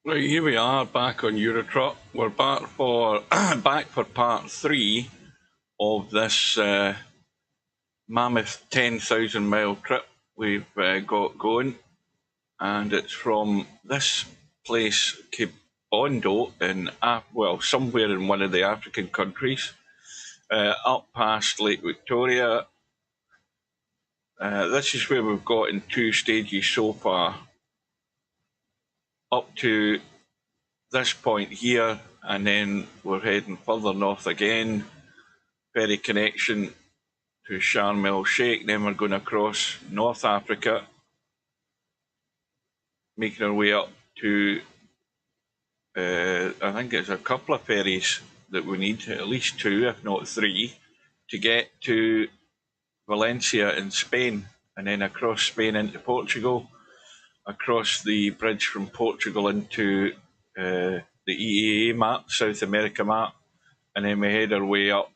Right, here we are back on Eurotruck. We're back for back for part three of this mammoth 10,000 mile trip we've got going, and it's from this place, Cape Bondo, in somewhere in one of the African countries, up past Lake Victoria. This is where we've got in two stages so far, up to this point here, and then we're heading further north again. Ferry connection to Sharm el Sheikh. Then we're going across North Africa, making our way up to, I think it's a couple of ferries that we need, at least two, if not three, to get to Valencia in Spain, and then across Spain into Portugal, across the bridge from Portugal into the EEA map, South America map, and then we head our way up,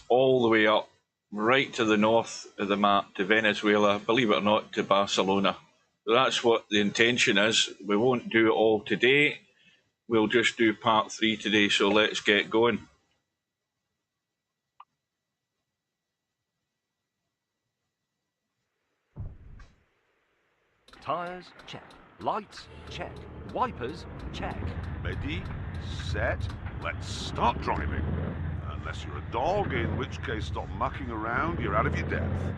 all the way up, right to the north of the map to Venezuela, believe it or not, to Barcelona. So that's what the intention is. We won't do it all today. We'll just do part three today, so let's get going. Tires, check. Lights, check. Wipers, check. Ready, set, let's start driving. Unless you're a dog, in which case stop mucking around, you're out of your depth.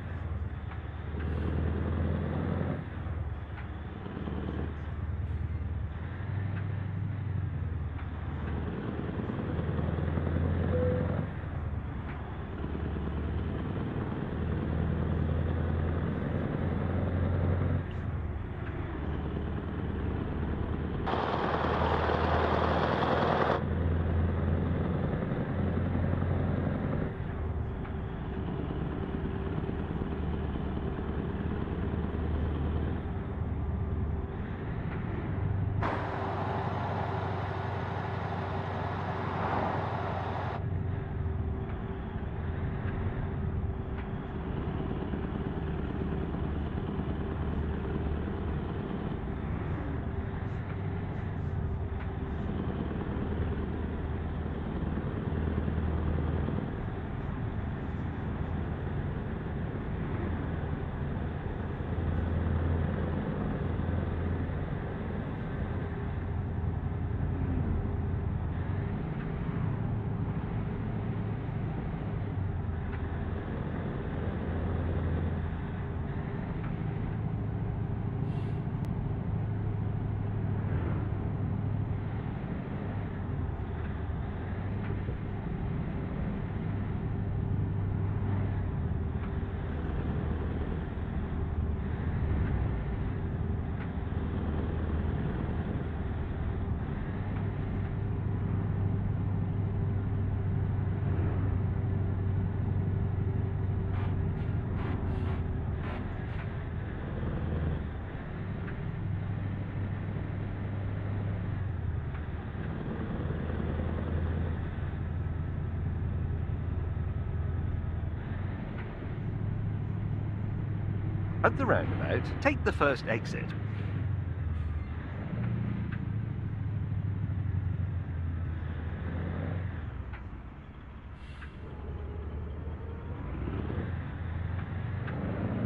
At the roundabout, take the first exit.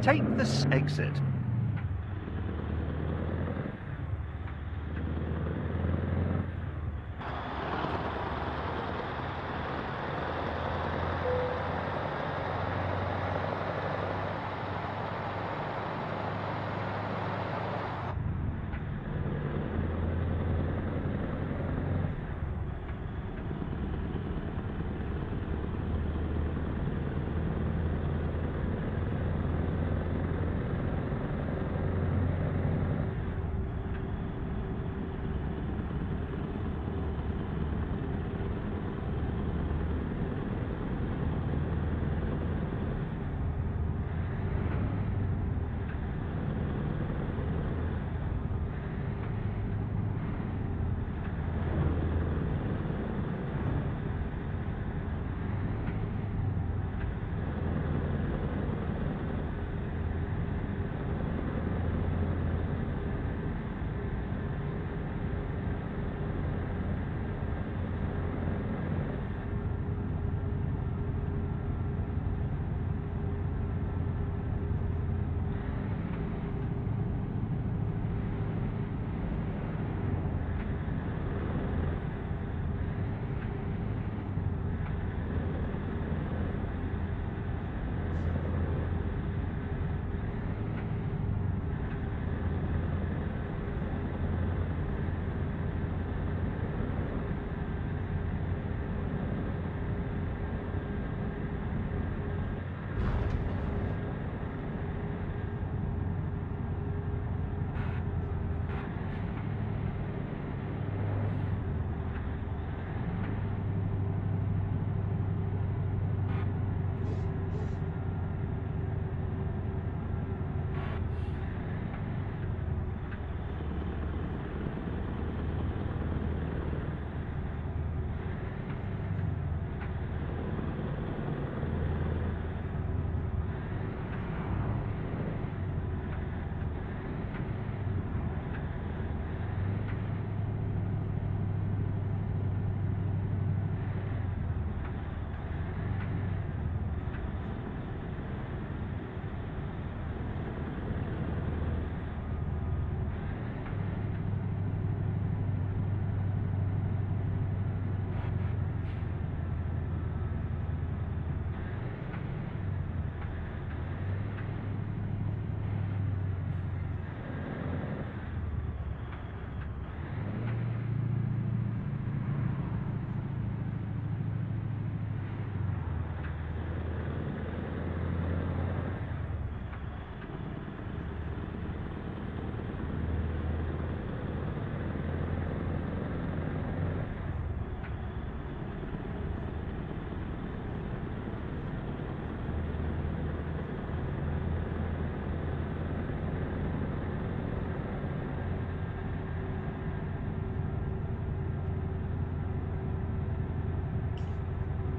Take this exit.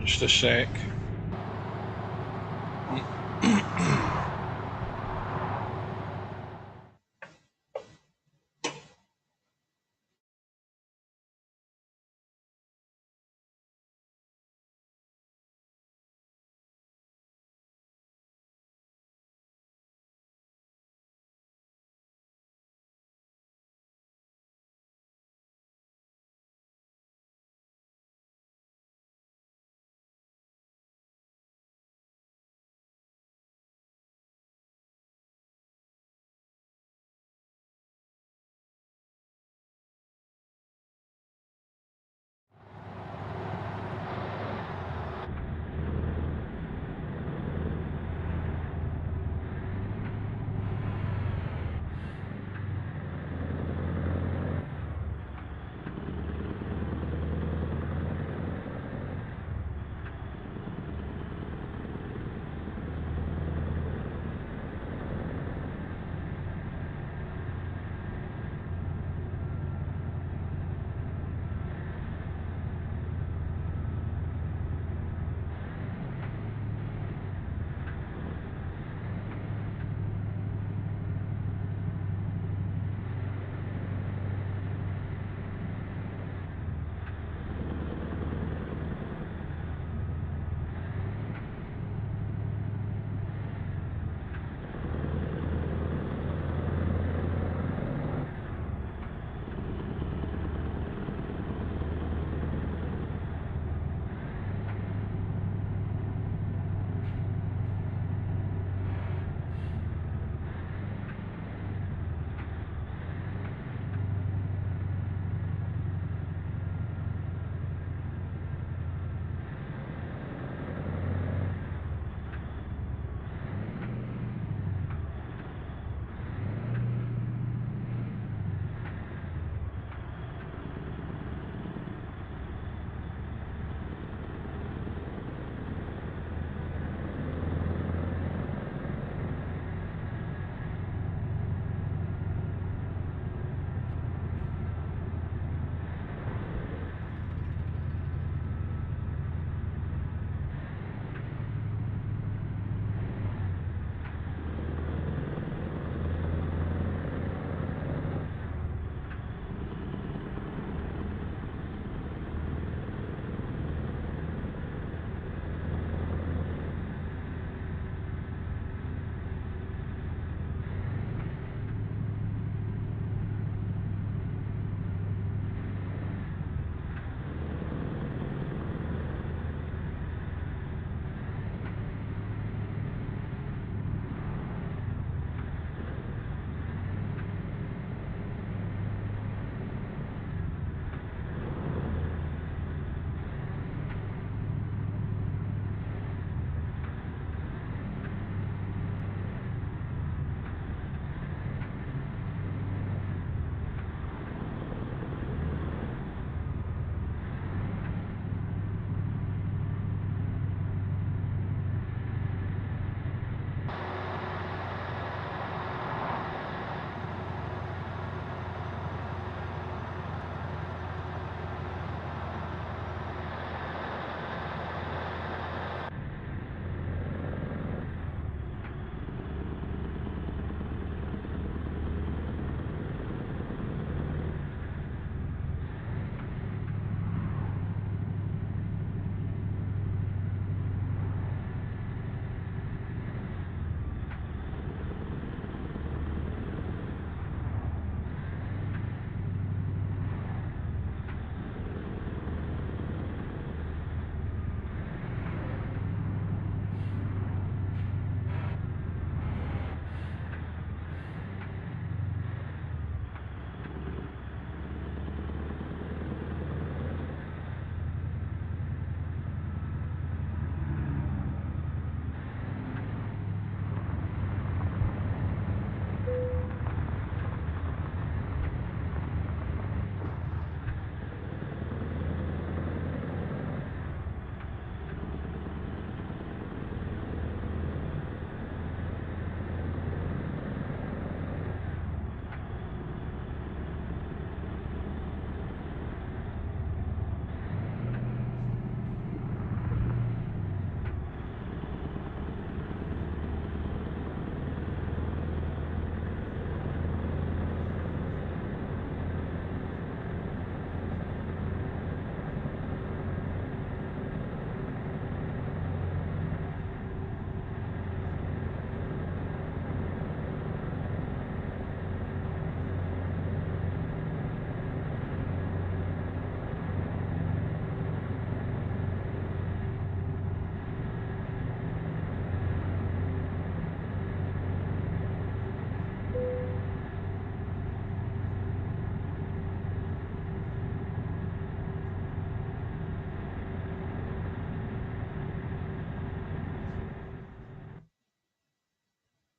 Just a sec.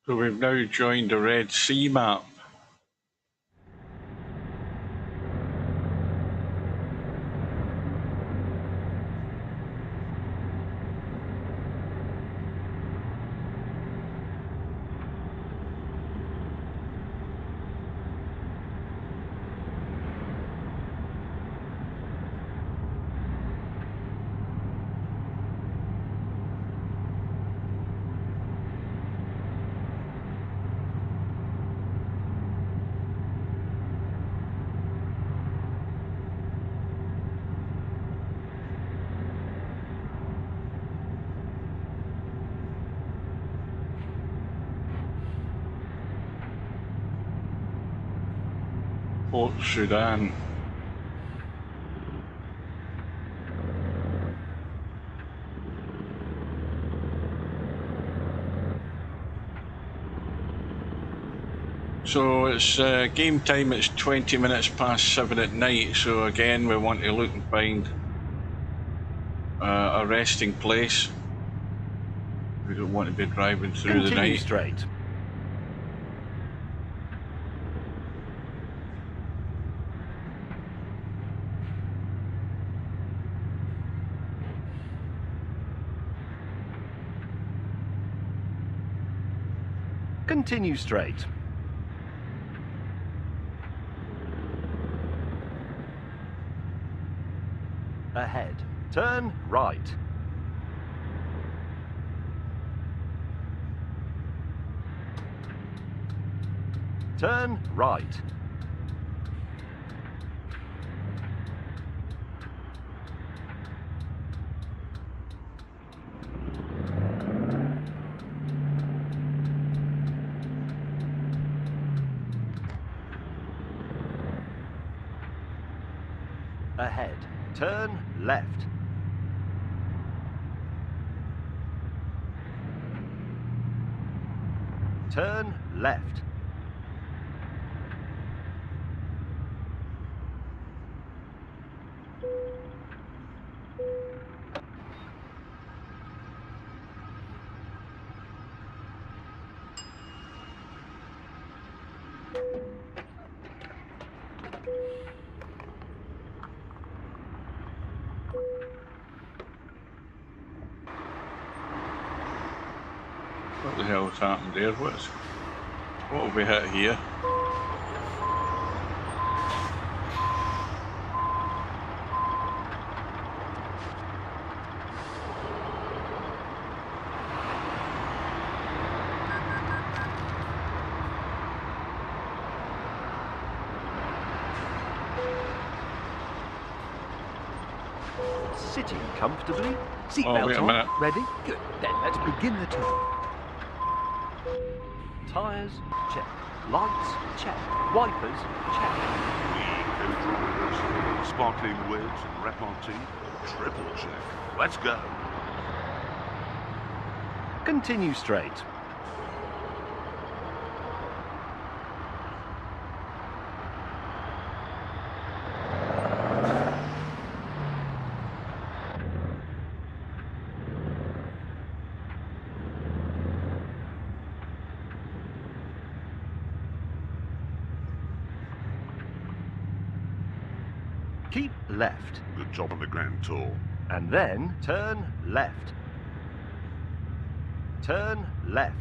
So we've now joined the Red Sea map. Port Sudan. So it's game time, it's 20 minutes past 7 at night, so again we want to look and find a resting place. We don't want to be driving through the Continue night. straight. Continue straight. Ahead. Turn right. Turn right. Ahead. Turn left. Turn left. What the hell's happened there? What have we hit here? Sitting comfortably. Oh, Seatbelt wait a on. minute. Ready? Good. Then let's begin the tour. Tyres, check. Lights, check. Wipers, check. Co-drivers, sparkling wids and repartee, triple check. Let's go. Continue straight. Keep left. Good job on the grand tour. And then turn left. Turn left.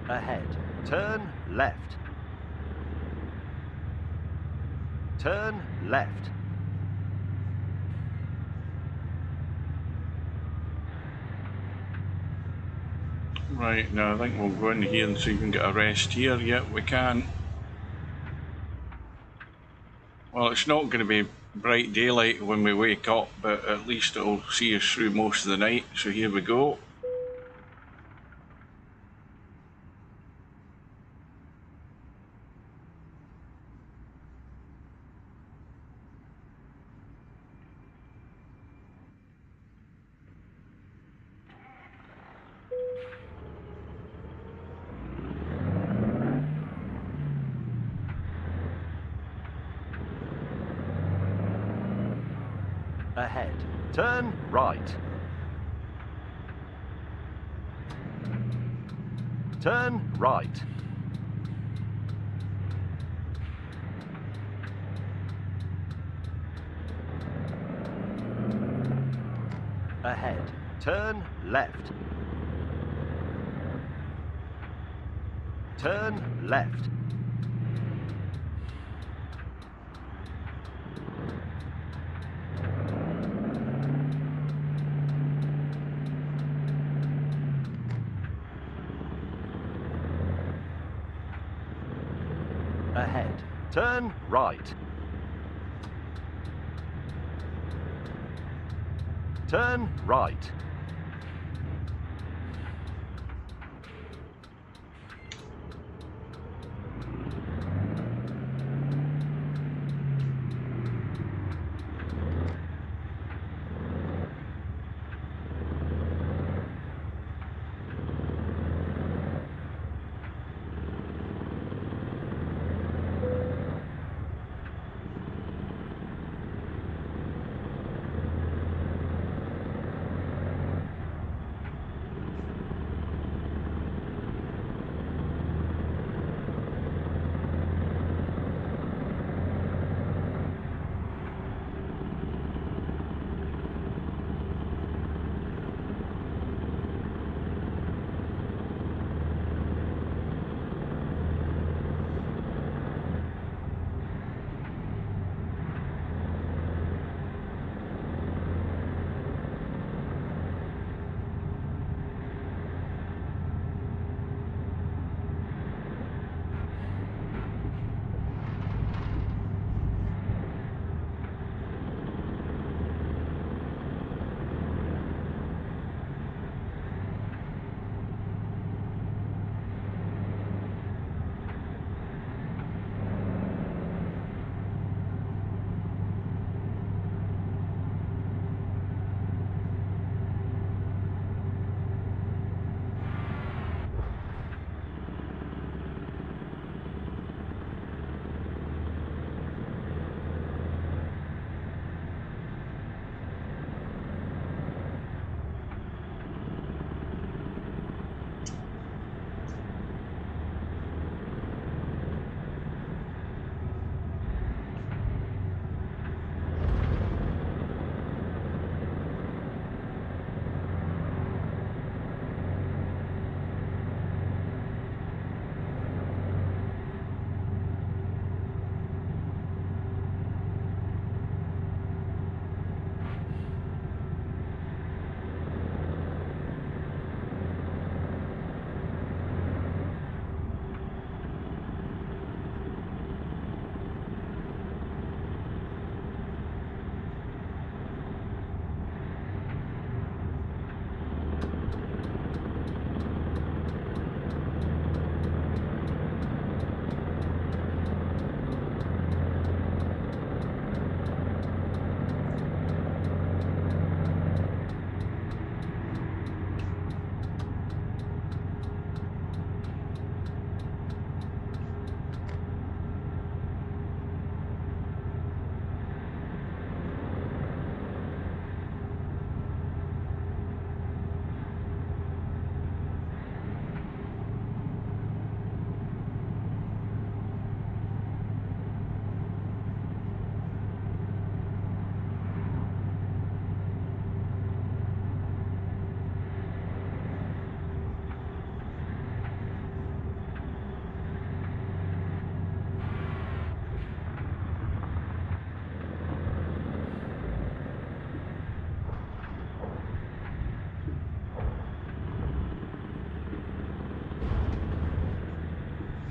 Ahead. Turn left. Turn left. Right, now I think we'll go in here and see if we can get a rest here. Yep, we can. Well, it's not going to be bright daylight when we wake up, but at least it'll see us through most of the night. So here we go. Ahead. Turn right. Turn right. Ahead. Turn left. Turn left. Ahead. Turn right. Turn right.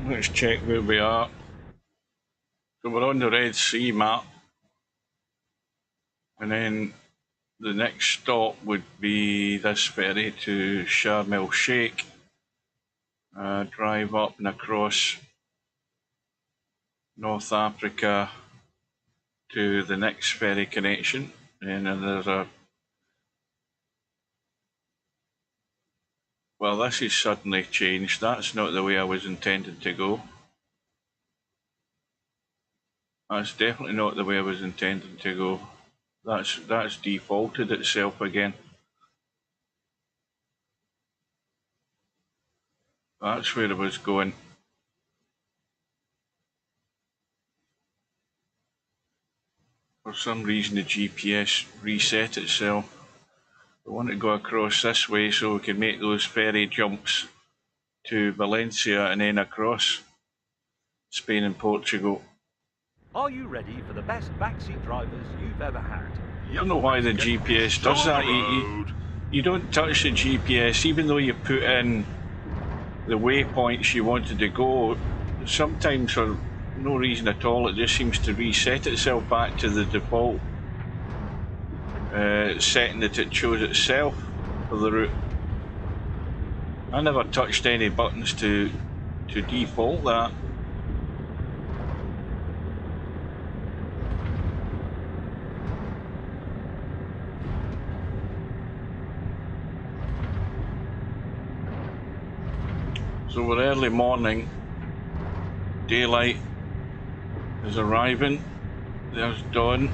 Let's check where we are. So we're on the Red Sea map, and then the next stop would be this ferry to Sharm el Sheikh. Drive up and across North Africa to the next ferry connection, and then there's a... Well, this has suddenly changed. That's not the way I was intending to go. That's definitely not the way I was intending to go. That's defaulted itself again. That's where I was going. For some reason the GPS reset itself. I want to go across this way so we can make those ferry jumps to Valencia and then across Spain and Portugal. Are you ready for the best backseat drivers you've ever had? I don't know why the GPS does that. You don't touch the GPS, even though you put in the waypoints you wanted to go. Sometimes for no reason at all, it just seems to reset itself back to the default setting that it chose itself for the route. I never touched any buttons to default that. So we're early morning, daylight is arriving, there's dawn.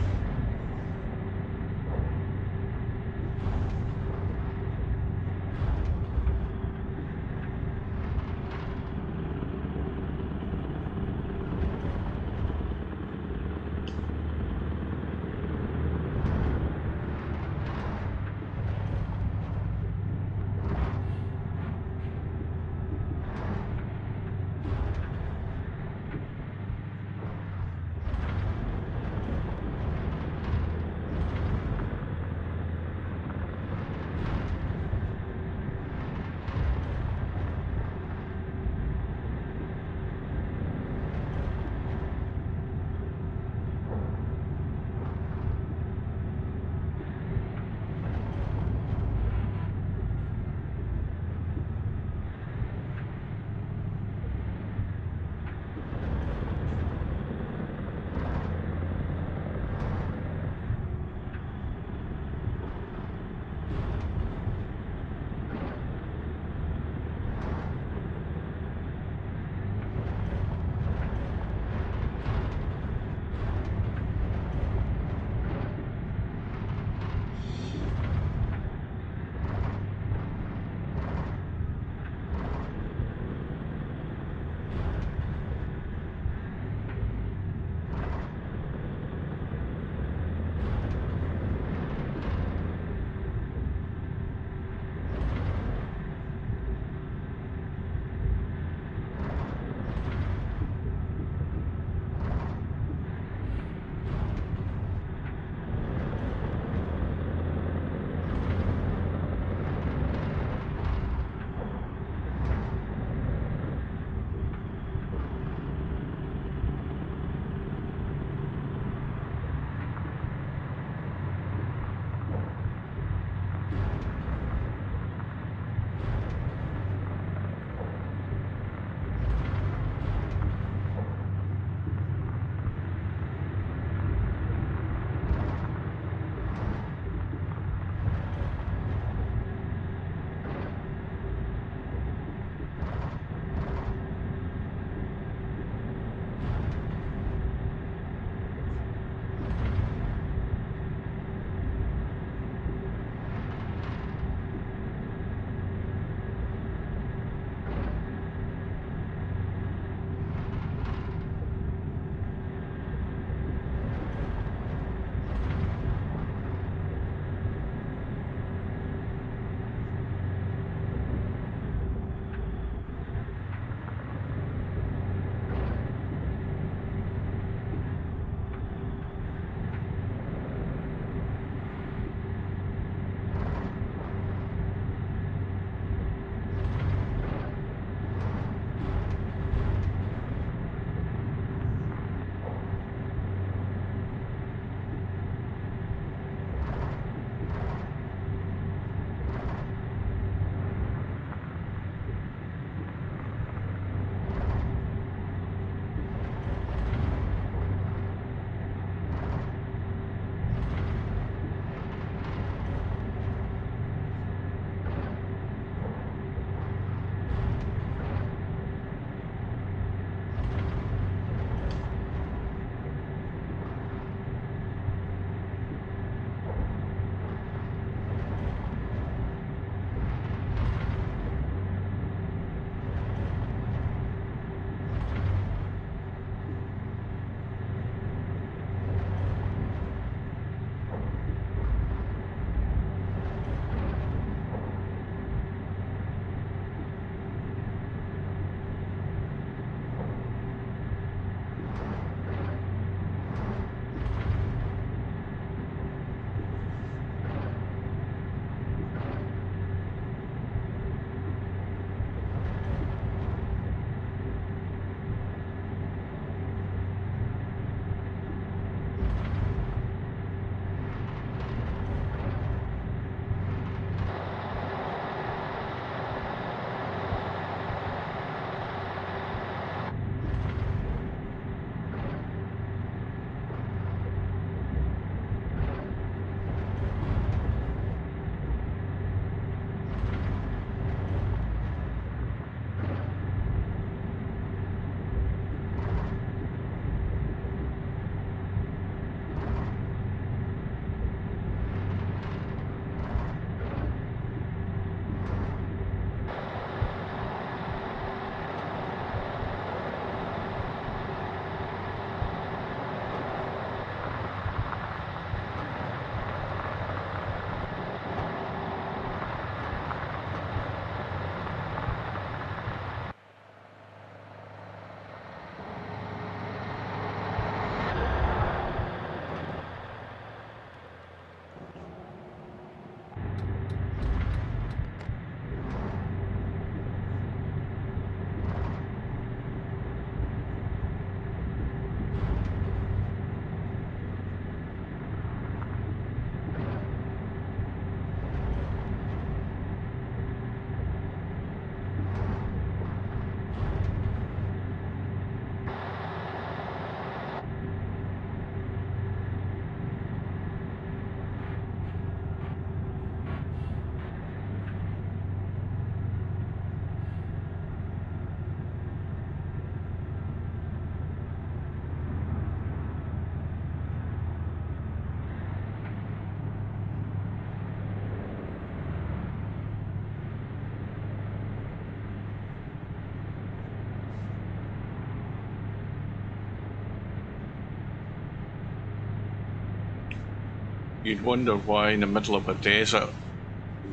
you'd wonder why in the middle of a desert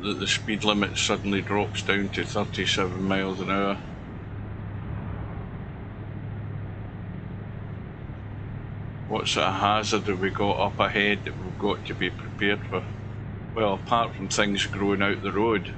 that the speed limit suddenly drops down to 37 miles an hour. What sort of hazard have we got up ahead that we've got to be prepared for? Well, apart from things growing out the road.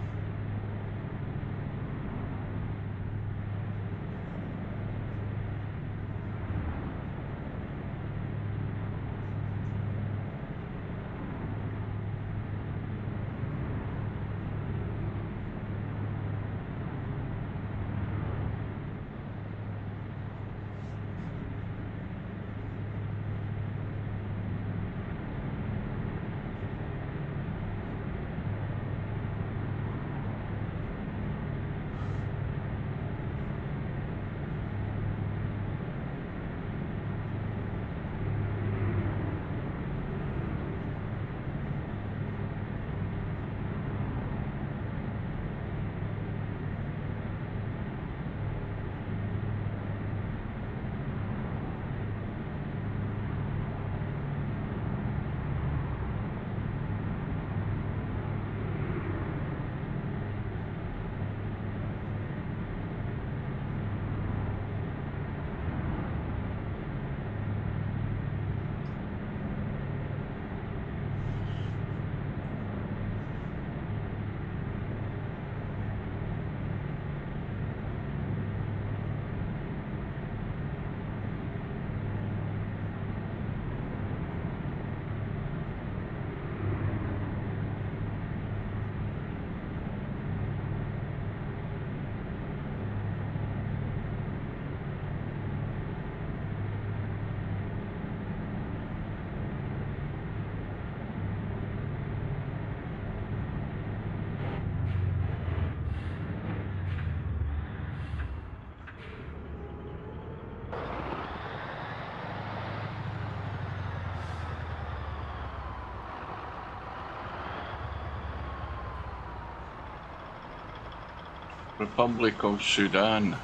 Republic of Sudan.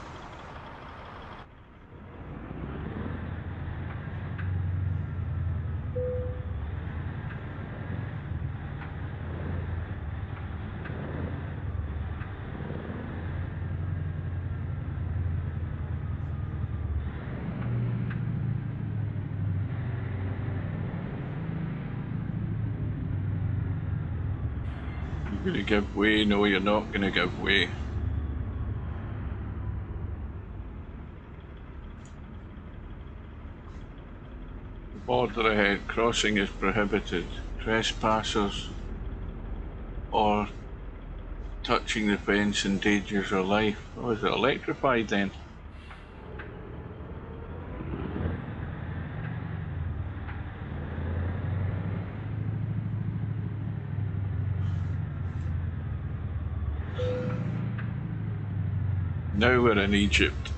You're going to give way? No, you're not going to give way. Border ahead, crossing is prohibited. Trespassers or touching the fence endangers your life. Oh, is it electrified then? Now we're in Egypt.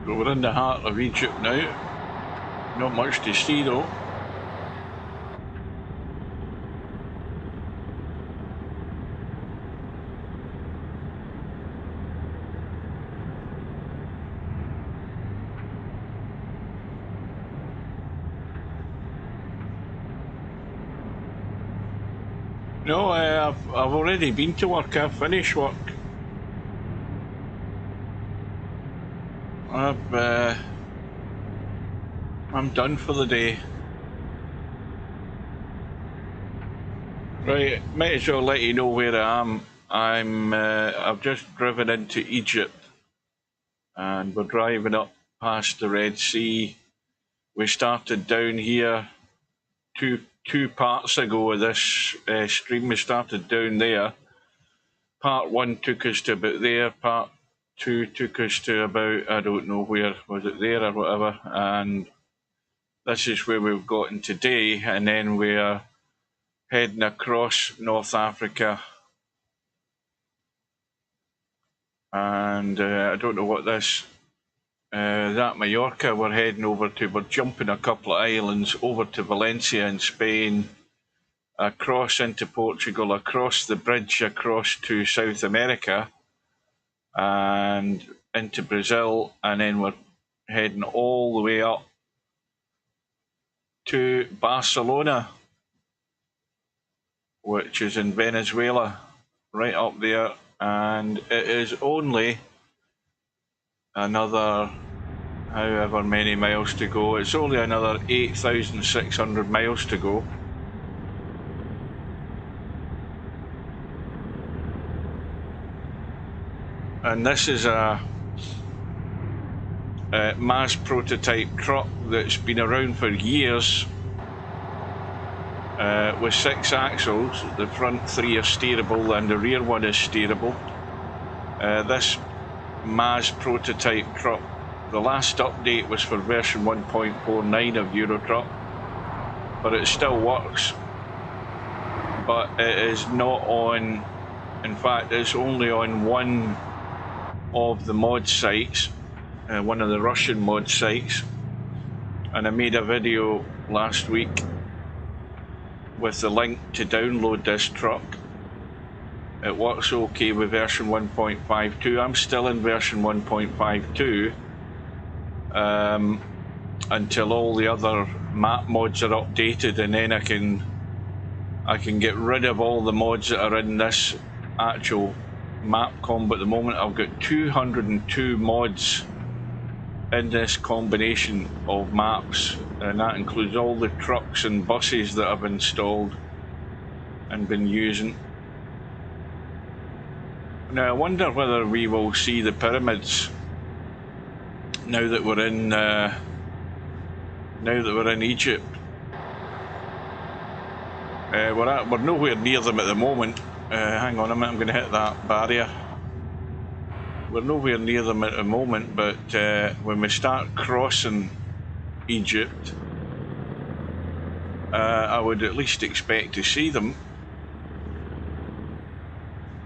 So we're in the heart of Egypt now. Not much to see though. No, I've already been to work. I've finished work. I'm done for the day. Right, might as well let you know where I am. I've just driven into Egypt, and we're driving up past the Red Sea. We started down here two parts ago of this stream. We started down there. Part one took us to about there. Part two took us to about, I don't know where, was it there or whatever. And this is where we've gotten today. And then we're heading across North Africa. And I don't know what this, that Mallorca we're heading over to. We're jumping a couple of islands over to Valencia in Spain, across into Portugal, across the bridge, across to South America, and into Brazil, and then we're heading all the way up to Barcelona, which is in Venezuela, right up there, and it is only another however many miles to go. It's only another 8,600 miles to go. And this is a MAZ prototype truck that's been around for years, with 6 axles. The front 3 are steerable and the rear one is steerable. This MAZ prototype truck, the last update was for version 1.49 of Eurotruck, but it still works. But it is not on, in fact it's only on one of the mod sites, one of the Russian mod sites, and I made a video last week with the link to download this truck. It works okay with version 1.52. I'm still in version 1.52 until all the other map mods are updated, and then I can get rid of all the mods that are in this actual map combo. At the moment I've got 202 mods in this combination of maps, and that includes all the trucks and buses that I've installed and been using. Now I wonder whether we will see the pyramids now that we're in Egypt. We're nowhere near them at the moment. Hang on a minute, I'm going to hit that barrier. We're nowhere near them at the moment, but when we start crossing Egypt, I would at least expect to see them.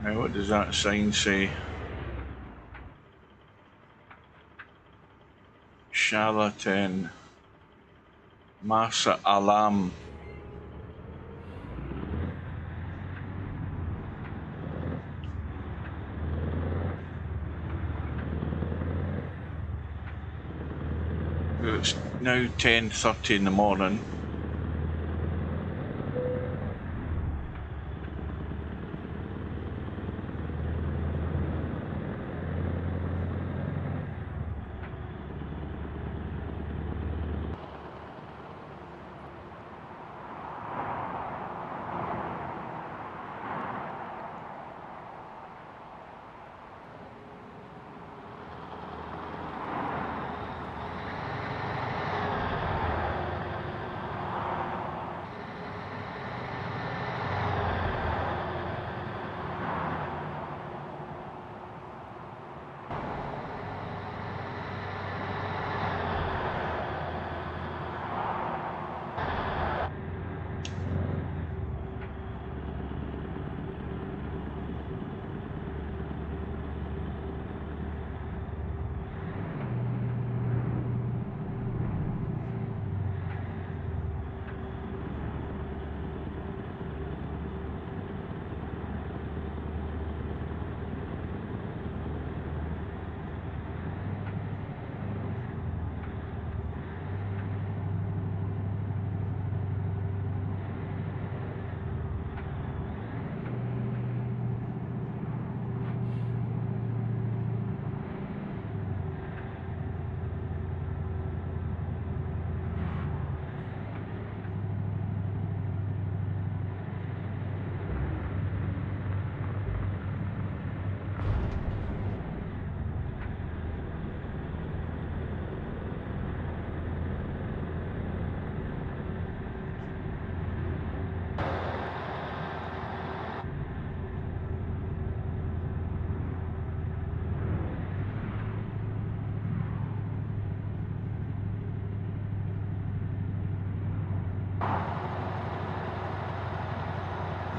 Now, what does that sign say? Charlatan, Masa Alam. It's now 10:30 in the morning.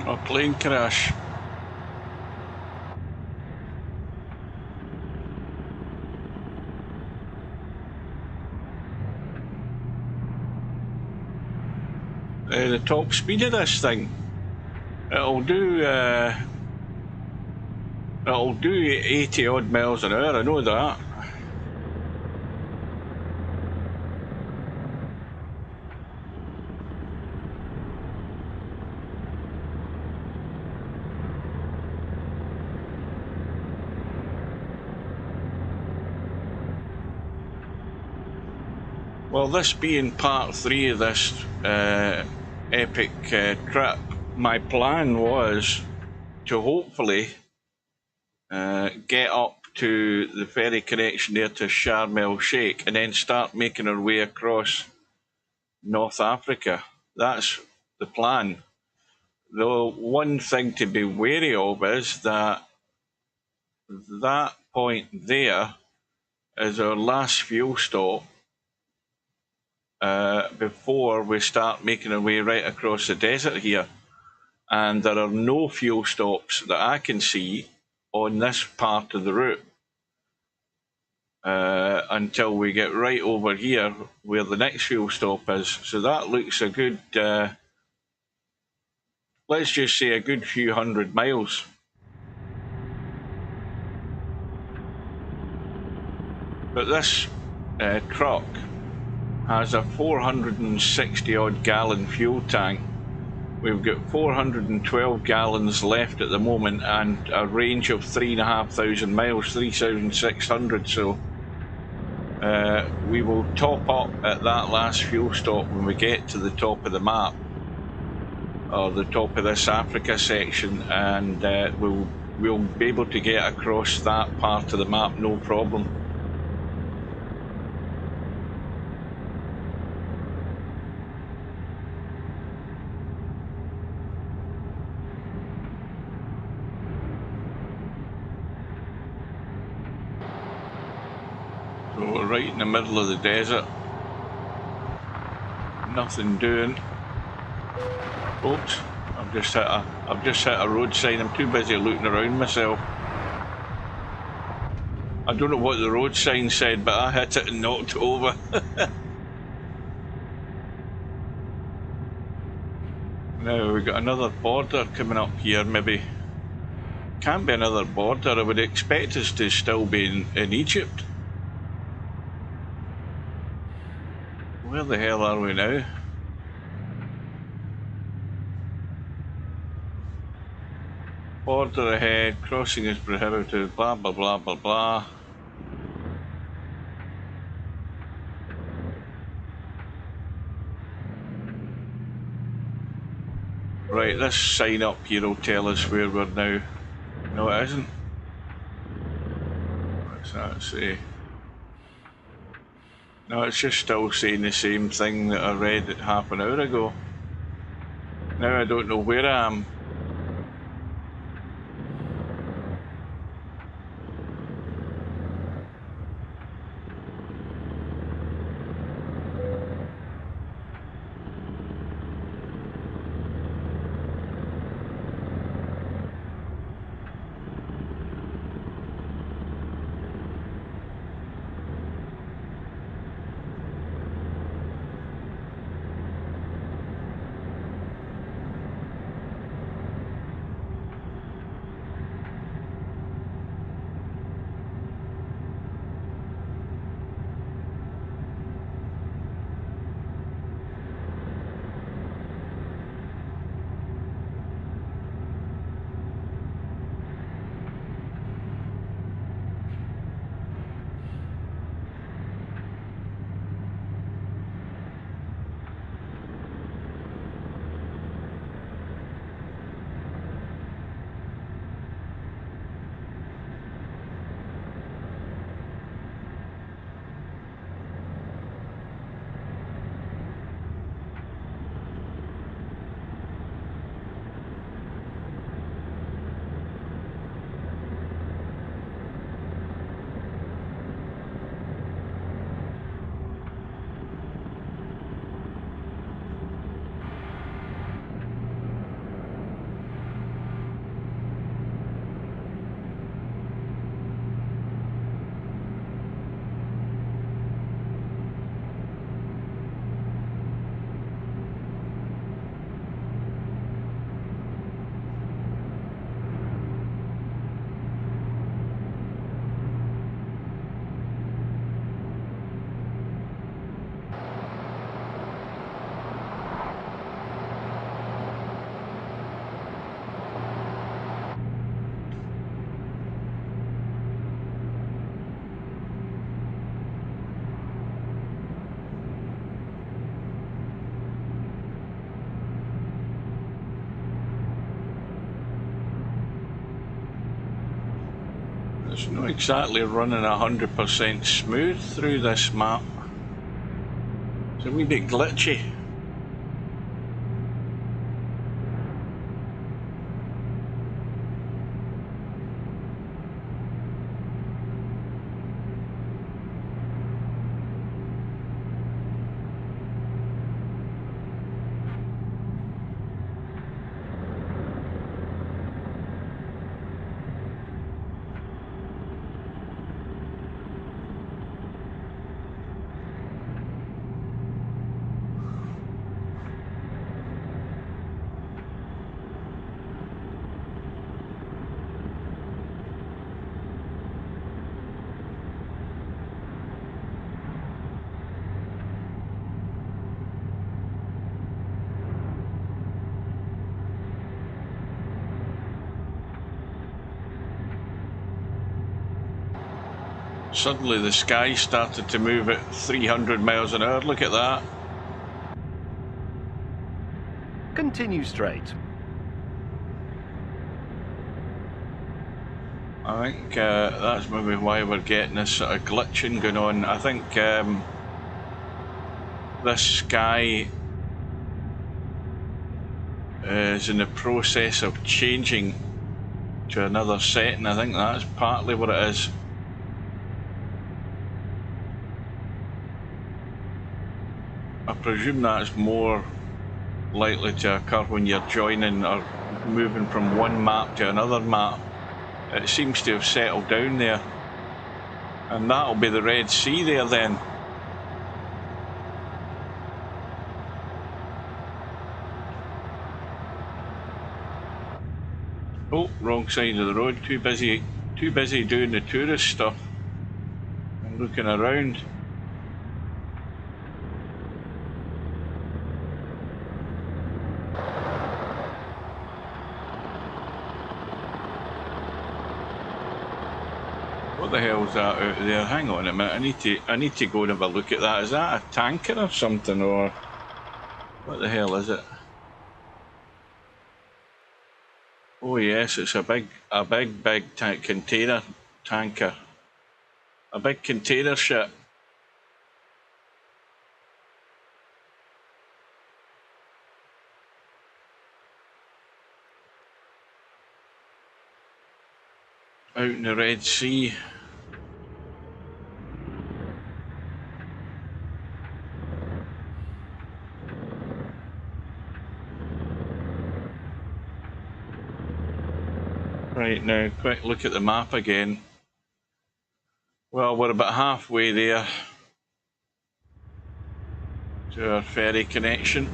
A plane crash. The top speed of this thing, it'll do 80 odd miles an hour, I know that. Well, this being part 3 of this epic trip, my plan was to hopefully get up to the ferry connection there to Sharm el Sheikh and then start making our way across North Africa. That's the plan. The one thing to be wary of is that point there is our last fuel stop before we start making our way right across the desert here. And there are no fuel stops that I can see on this part of the route until we get right over here where the next fuel stop is. So that looks a good, let's just say a good few 100 miles. But this truck has a 460 odd gallon fuel tank. We've got 412 gallons left at the moment and a range of 3,500 miles, 3,600. So we will top up at that last fuel stop when we get to the top of the map, or the top of this Africa section, and we'll be able to get across that part of the map, no problem. So we're right in the middle of the desert. Nothing doing. Oops, I've just hit a road sign. I'm too busy looking around myself. I don't know what the road sign said, but I hit it and knocked it over. Now we've got another border coming up here, maybe. Can't be another border. I would expect us to still be in Egypt. Where the hell are we now? Border ahead, crossing is prohibited, blah blah blah blah blah. Right, this sign up here will tell us where we're now. No, it isn't. What's that say? No, it's just still saying the same thing that I read half an hour ago. Now I don't know where I am. It's not exactly running 100% smooth through this map. It's a wee bit glitchy. Suddenly the sky started to move at 300 miles an hour. Look at that. Continue straight. I think that's maybe why we're getting this sort of glitching going on. I think this sky is in the process of changing to another setting. I think that's partly what it is. I presume that's more likely to occur when you're joining or moving from one map to another map. It seems to have settled down there, and that'll be the Red Sea there then. Oh, wrong side of the road. Too busy doing the tourist stuff and looking around. What the hell's that out there? Hang on a minute. I need to go and have a look at that. Is that a tanker or something, or what the hell is it? Oh yes, it's a big container tanker. A big container ship. Out in the Red Sea. Right, now quick look at the map again. Well, we're about halfway there to our ferry connection.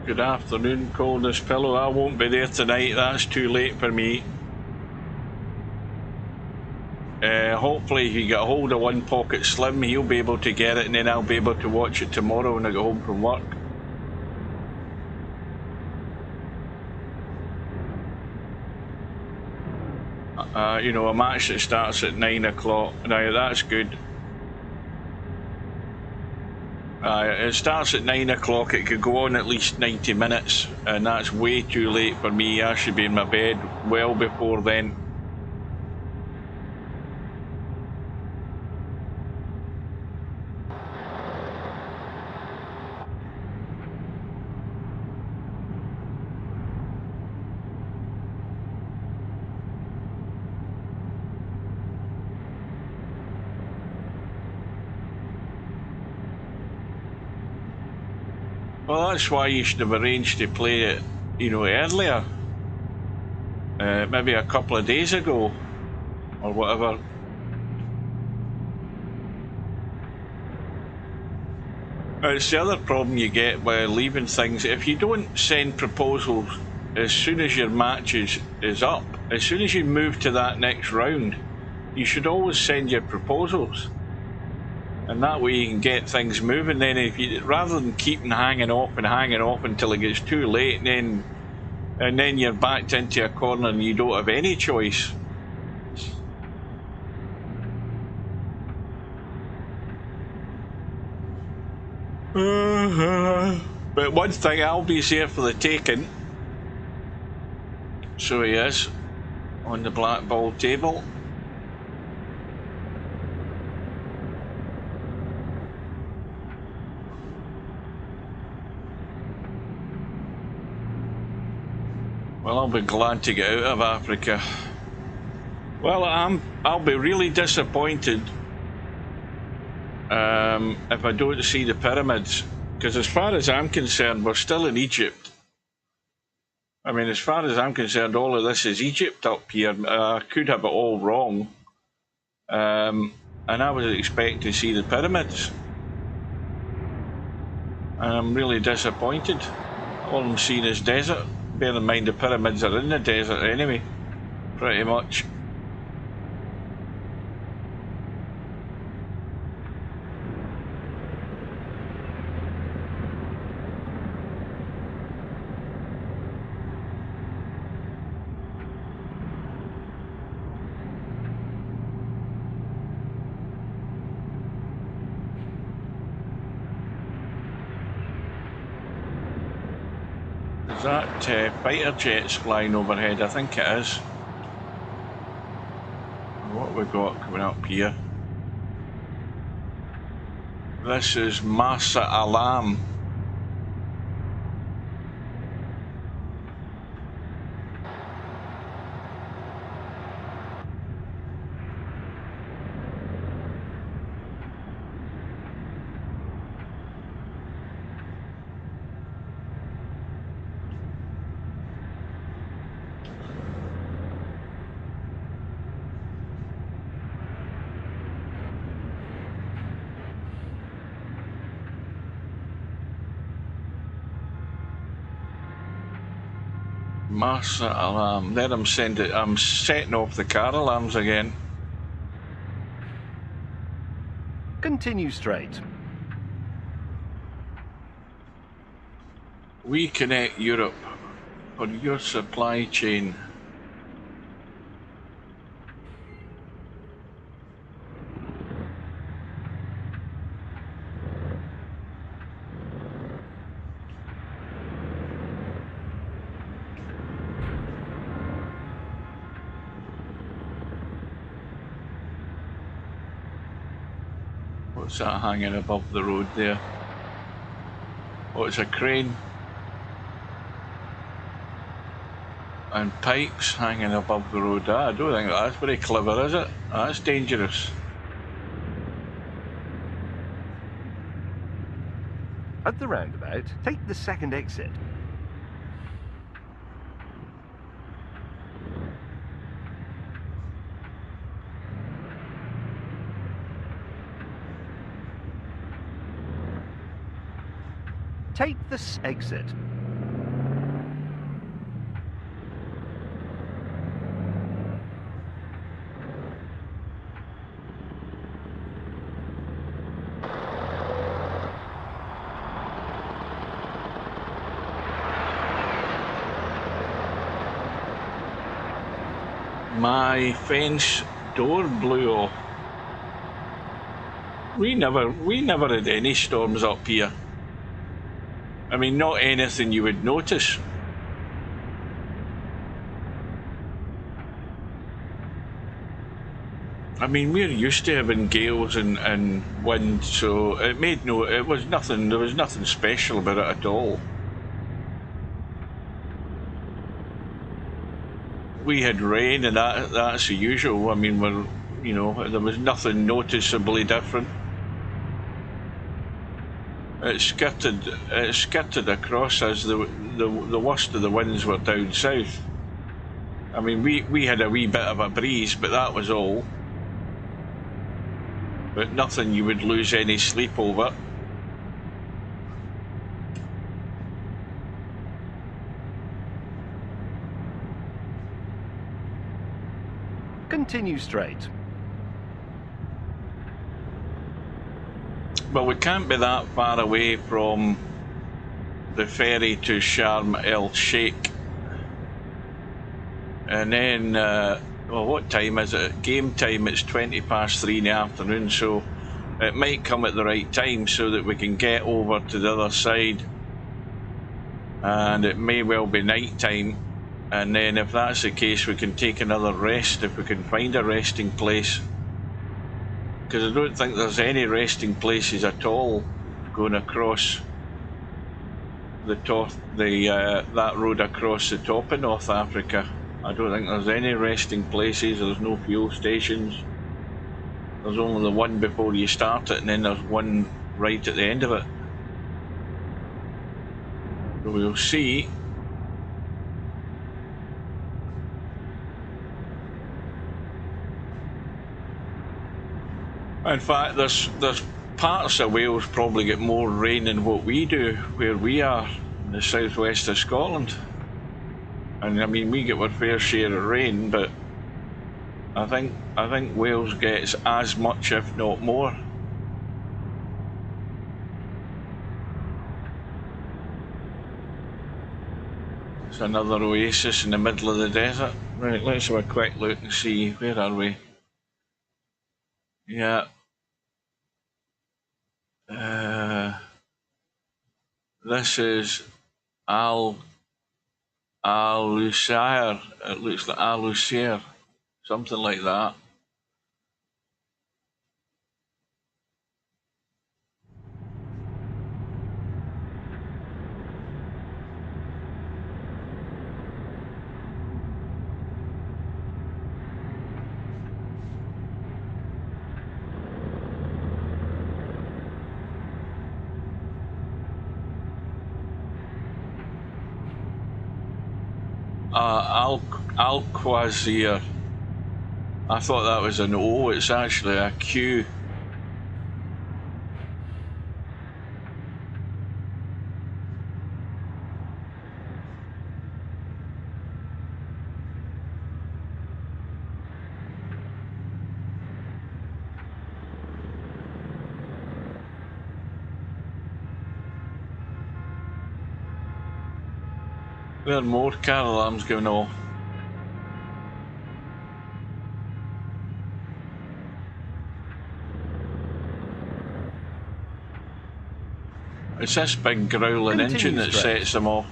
Good afternoon, Coldest Pillow. I won't be there tonight, that's too late for me. Hopefully if you get a hold of One Pocket Slim, he'll be able to get it, and then I'll be able to watch it tomorrow when I get home from work. You know, a match that starts at 9 o'clock. Now that's good. It starts at 9 o'clock. It could go on at least 90 minutes, and that's way too late for me. I should be in my bed well before then. Well, that's why you should have arranged to play it, you know, earlier. Maybe a couple of days ago, or whatever. It's the other problem you get by leaving things. If you don't send proposals as soon as your match is up, as soon as you move to that next round, you should always send your proposals. And that way you can get things moving. Then, if you, rather than keeping hanging off until it gets too late, and then you're backed into a corner and you don't have any choice. But one thing, Albie's here for the taking. So he is on the black ball table. Well, I'll be glad to get out of Africa. Well, I'll be really disappointed if I don't see the pyramids, because as far as I'm concerned, we're still in Egypt. I mean, as far as I'm concerned, all of this is Egypt up here. I could have it all wrong. And I was expecting to see the pyramids. And I'm really disappointed. All I'm seeing is desert. Bear in mind the pyramids are in the desert anyway, pretty much. Is that fighter jets flying overhead? I think it is. What have we got coming up here? This is MAZ Alam. MAZ Alam. Then I'm setting off the car alarms again. Continue straight. We connect Europe for your supply chain. What's that hanging above the road there? Oh, it's a crane. And pipes hanging above the road. I don't think that's very clever, is it? That's dangerous. At the roundabout, take the second exit. Take this exit. My fence door blew off. We never had any storms up here. I mean, not anything you would notice. I mean, we're used to having gales and wind, so it was nothing. There was nothing special about it at all. We had rain, and that's the usual. I mean, there was nothing noticeably different. It skirted across as the worst of the winds were down south. I mean, we had a wee bit of a breeze, but that was all. But nothing you would lose any sleep over. Continue straight. Well, we can't be that far away from the ferry to Sharm el Sheikh. And then, well, what time is it? Game time, it's 3:20 in the afternoon, so it might come at the right time so that we can get over to the other side. And it may well be night time. And then if that's the case, we can take another rest if we can find a resting place. Because I don't think there's any resting places at all going across the top, that road across the top of North Africa. I don't think there's any resting places. There's no fuel stations. There's only the one before you start it, and then there's one right at the end of it. So we'll see. In fact, there's parts of Wales probably get more rain than what we do where we are in the southwest of Scotland. And I mean, we get our fair share of rain, but I think Wales gets as much, if not more. It's another oasis in the middle of the desert. Right, let's have a quick look and see, where are we? Yeah. This is Al-Lusair. It looks like Al-Lusair, something like that. Al-Quazir. I thought that was an O, it's actually a Q. There are more car alarms going off. It's this big growling engine that sets them off.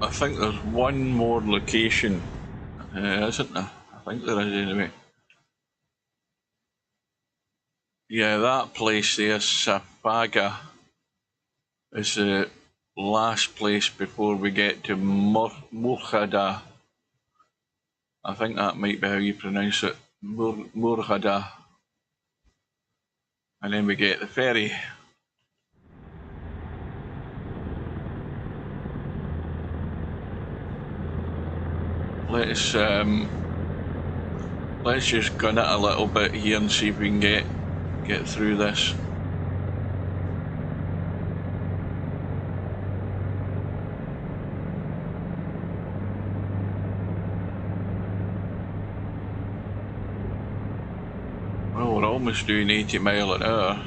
I think there's one more location, isn't there? I think there is anyway. Yeah, that place there, Safaga, is the last place before we get to Murghada. I think that might be how you pronounce it, Murghada. And then we get the ferry. Let's just gun it a little bit here and see if we can get through this. Well, we're almost doing 80 mile an hour.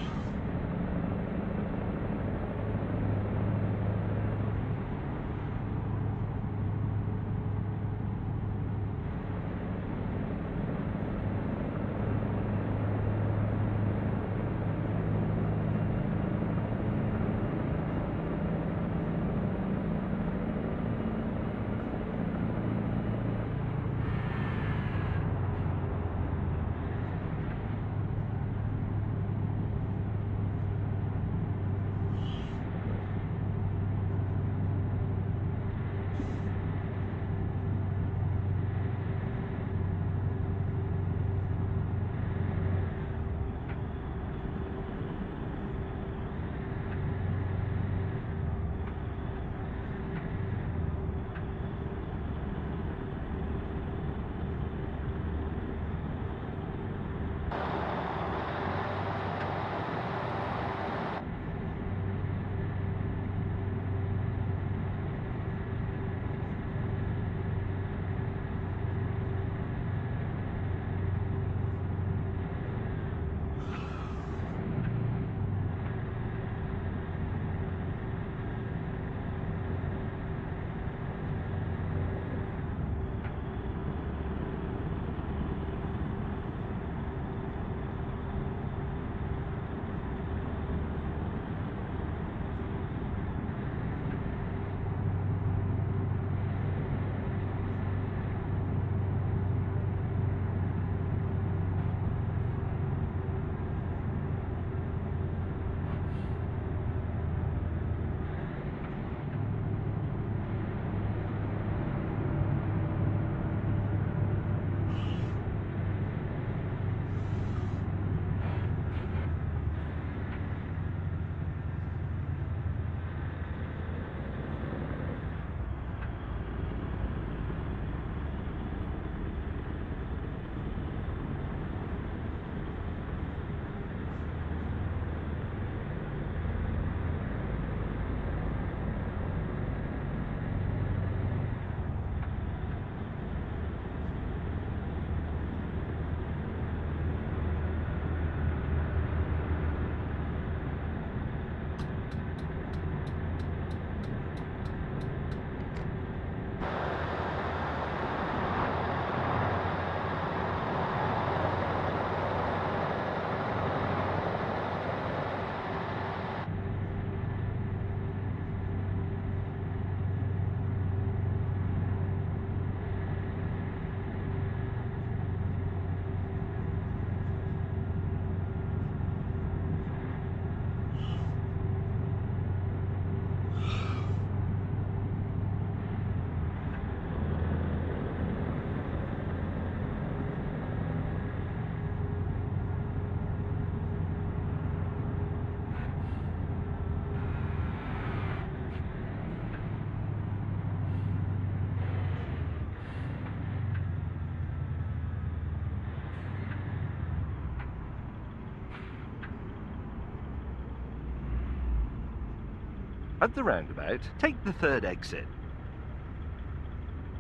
At the roundabout, take the third exit.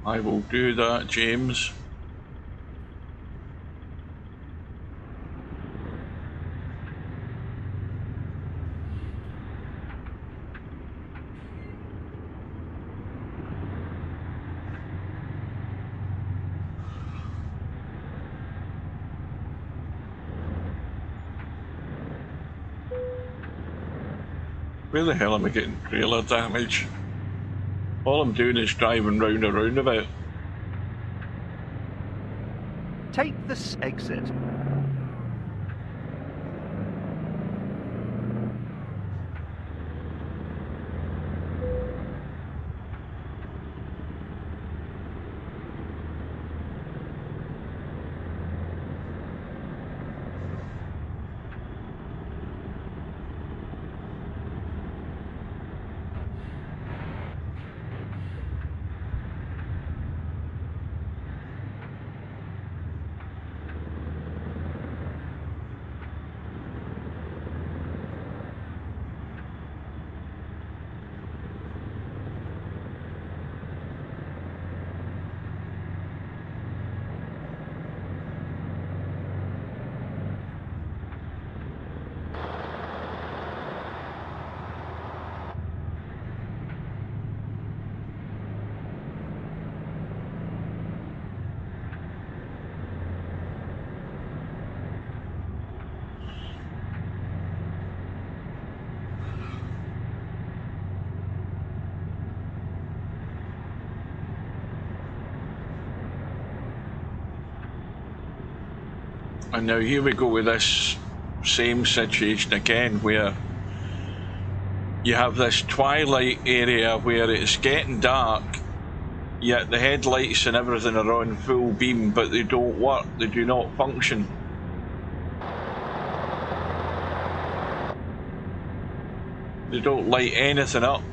I will do that, James. Where the hell am I getting trailer damage? All I'm doing is driving round a roundabout. Take this exit. And now here we go with this same situation again, where you have this twilight area where it's getting dark, yet the headlights and everything are on full beam, but they don't work, they do not function. They don't light anything up.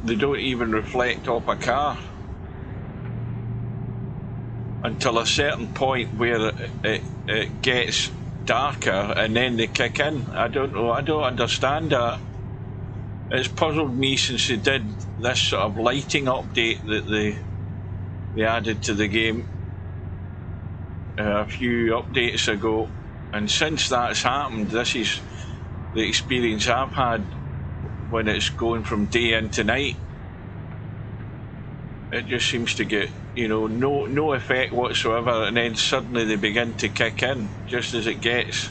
They don't even reflect off a car. Until a certain point where it gets darker and then they kick in. I don't know, I don't understand that. It's puzzled me since they did this sort of lighting update that they added to the game a few updates ago, and since that's happened, this is the experience I've had when it's going from day into night. It just seems to get, you know, no effect whatsoever, and then suddenly they begin to kick in just as it gets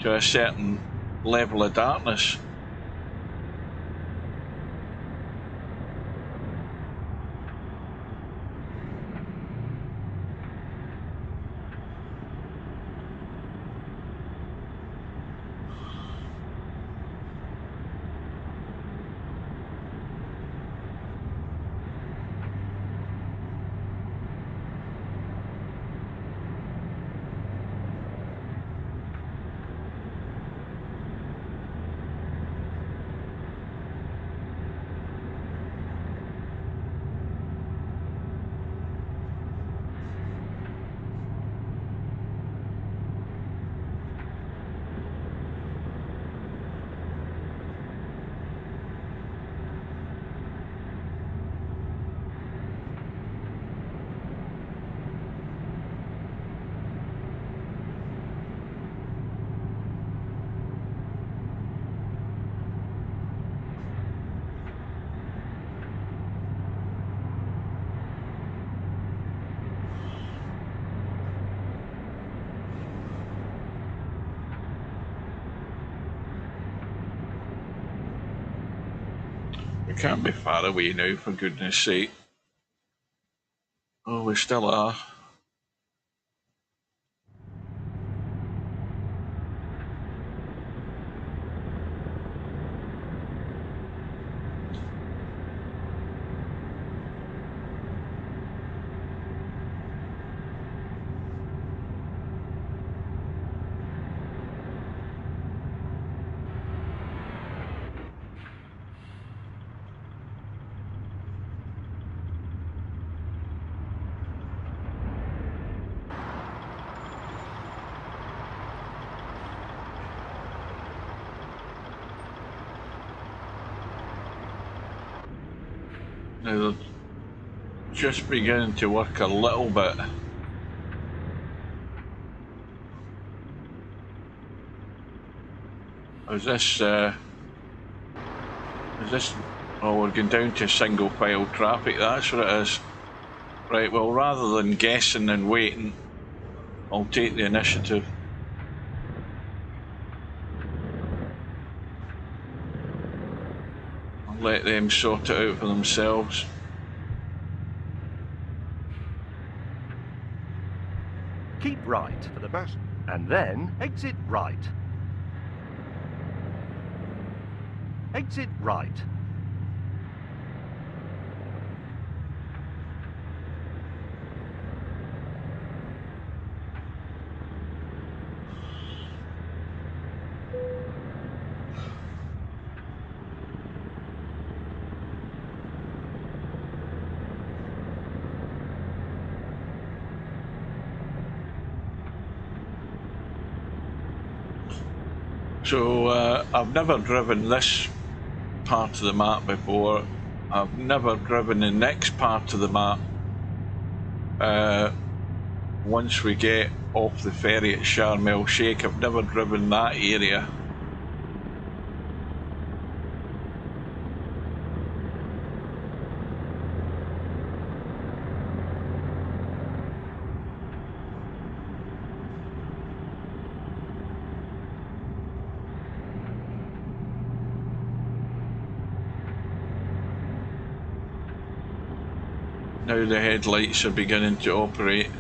to a certain level of darkness. We can't be far away now, for goodness sake. Oh, we still are. Now they're just beginning to work a little bit. Is this, oh, we're going down to single file traffic, that's what it is. Right, well, rather than guessing and waiting, I'll take the initiative. let them sort it out for themselves. Keep right for the Best. and then exit right. Exit right. So I've never driven this part of the map before. I've never driven the next part of the map. Once we get off the ferry at Sharm el Sheikh, I've never driven that area. Now the headlights are beginning to operate.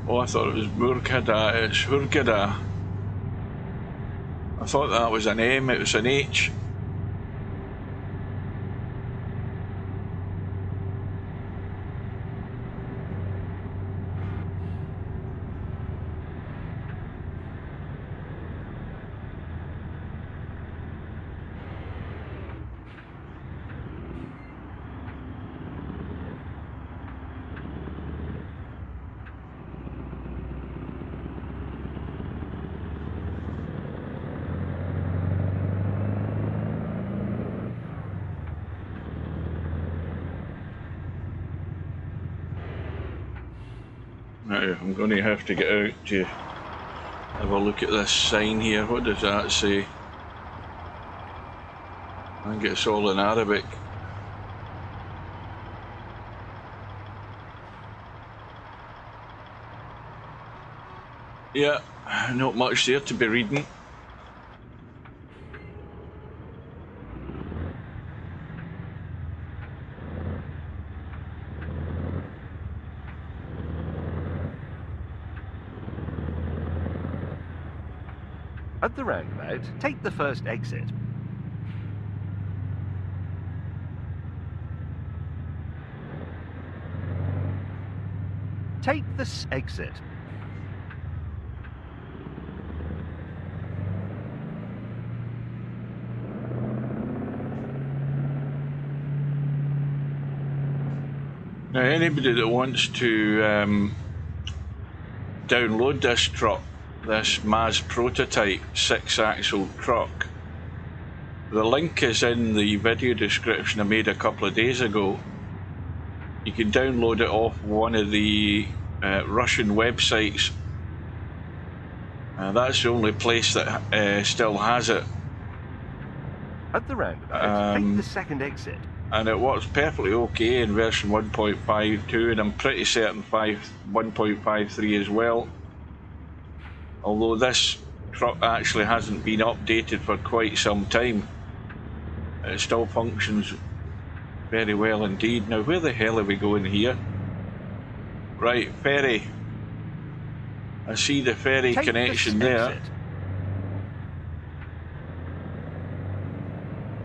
Oh, I thought it was Murghada. It's Hurghada. I thought that was an M, it was an H. Now, I'm going to have to get out to have a look at this sign here. What does that say? I think it's all in Arabic. Yeah, not much there to be reading. At the roundabout, take the first exit. Take this exit. Now, anybody that wants to download this truck, this MAZ prototype 6-axle truck, the link is in the video description I made a couple of days ago. You can download it off one of the Russian websites. That's the only place that still has it. At the roundabout, take the second exit. And it works perfectly okay in version 1.52, and I'm pretty certain 1.53 as well. Although this truck actually hasn't been updated for quite some time. It still functions very well indeed. Now, where the hell are we going here? Right, ferry. I see the ferry Take connection this there. exit.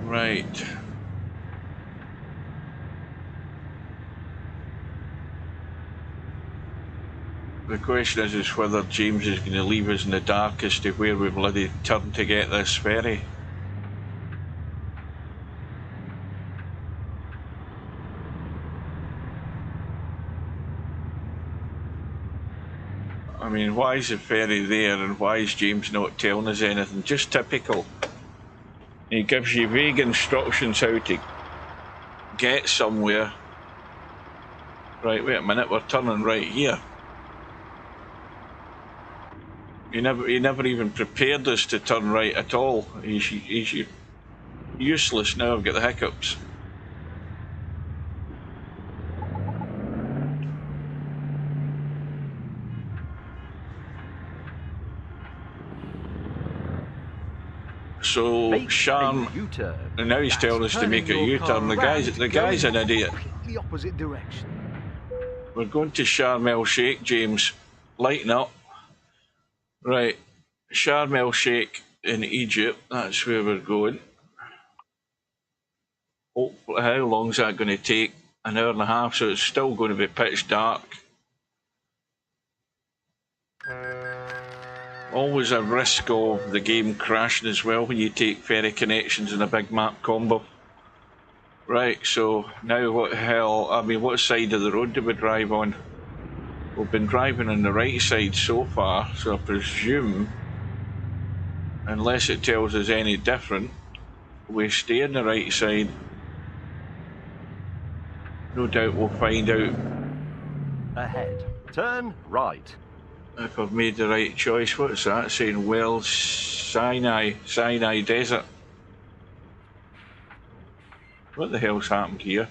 Right. The question is whether James is going to leave us in the dark as to where we bloody turn to get this ferry. I mean, why is the ferry there and why is James not telling us anything? Just typical. He gives you vague instructions how to get somewhere. Right, wait a minute, we're turning right here. He never even prepared us to turn right at all. He's useless now. I've got the hiccups. So Sharm, and now he's telling us to make a U-turn. The guy's an idiot. The opposite direction. We're going to Sharm el Sheikh, James. Lighten up. Right, Sharm el Sheikh in Egypt. That's where we're going. Hopefully, how long is that going to take? An hour and a half, so it's still going to be pitch dark. Always a risk of the game crashing as well when you take ferry connections in a big map combo. Right, so now what side of the road do we drive on? We've been driving on the right side so far, so I presume, unless it tells us any different, we stay on the right side. No doubt we'll find out. Ahead. Turn right. If I've made the right choice. What's that saying? Well, Sinai Desert. What the hell's happened here?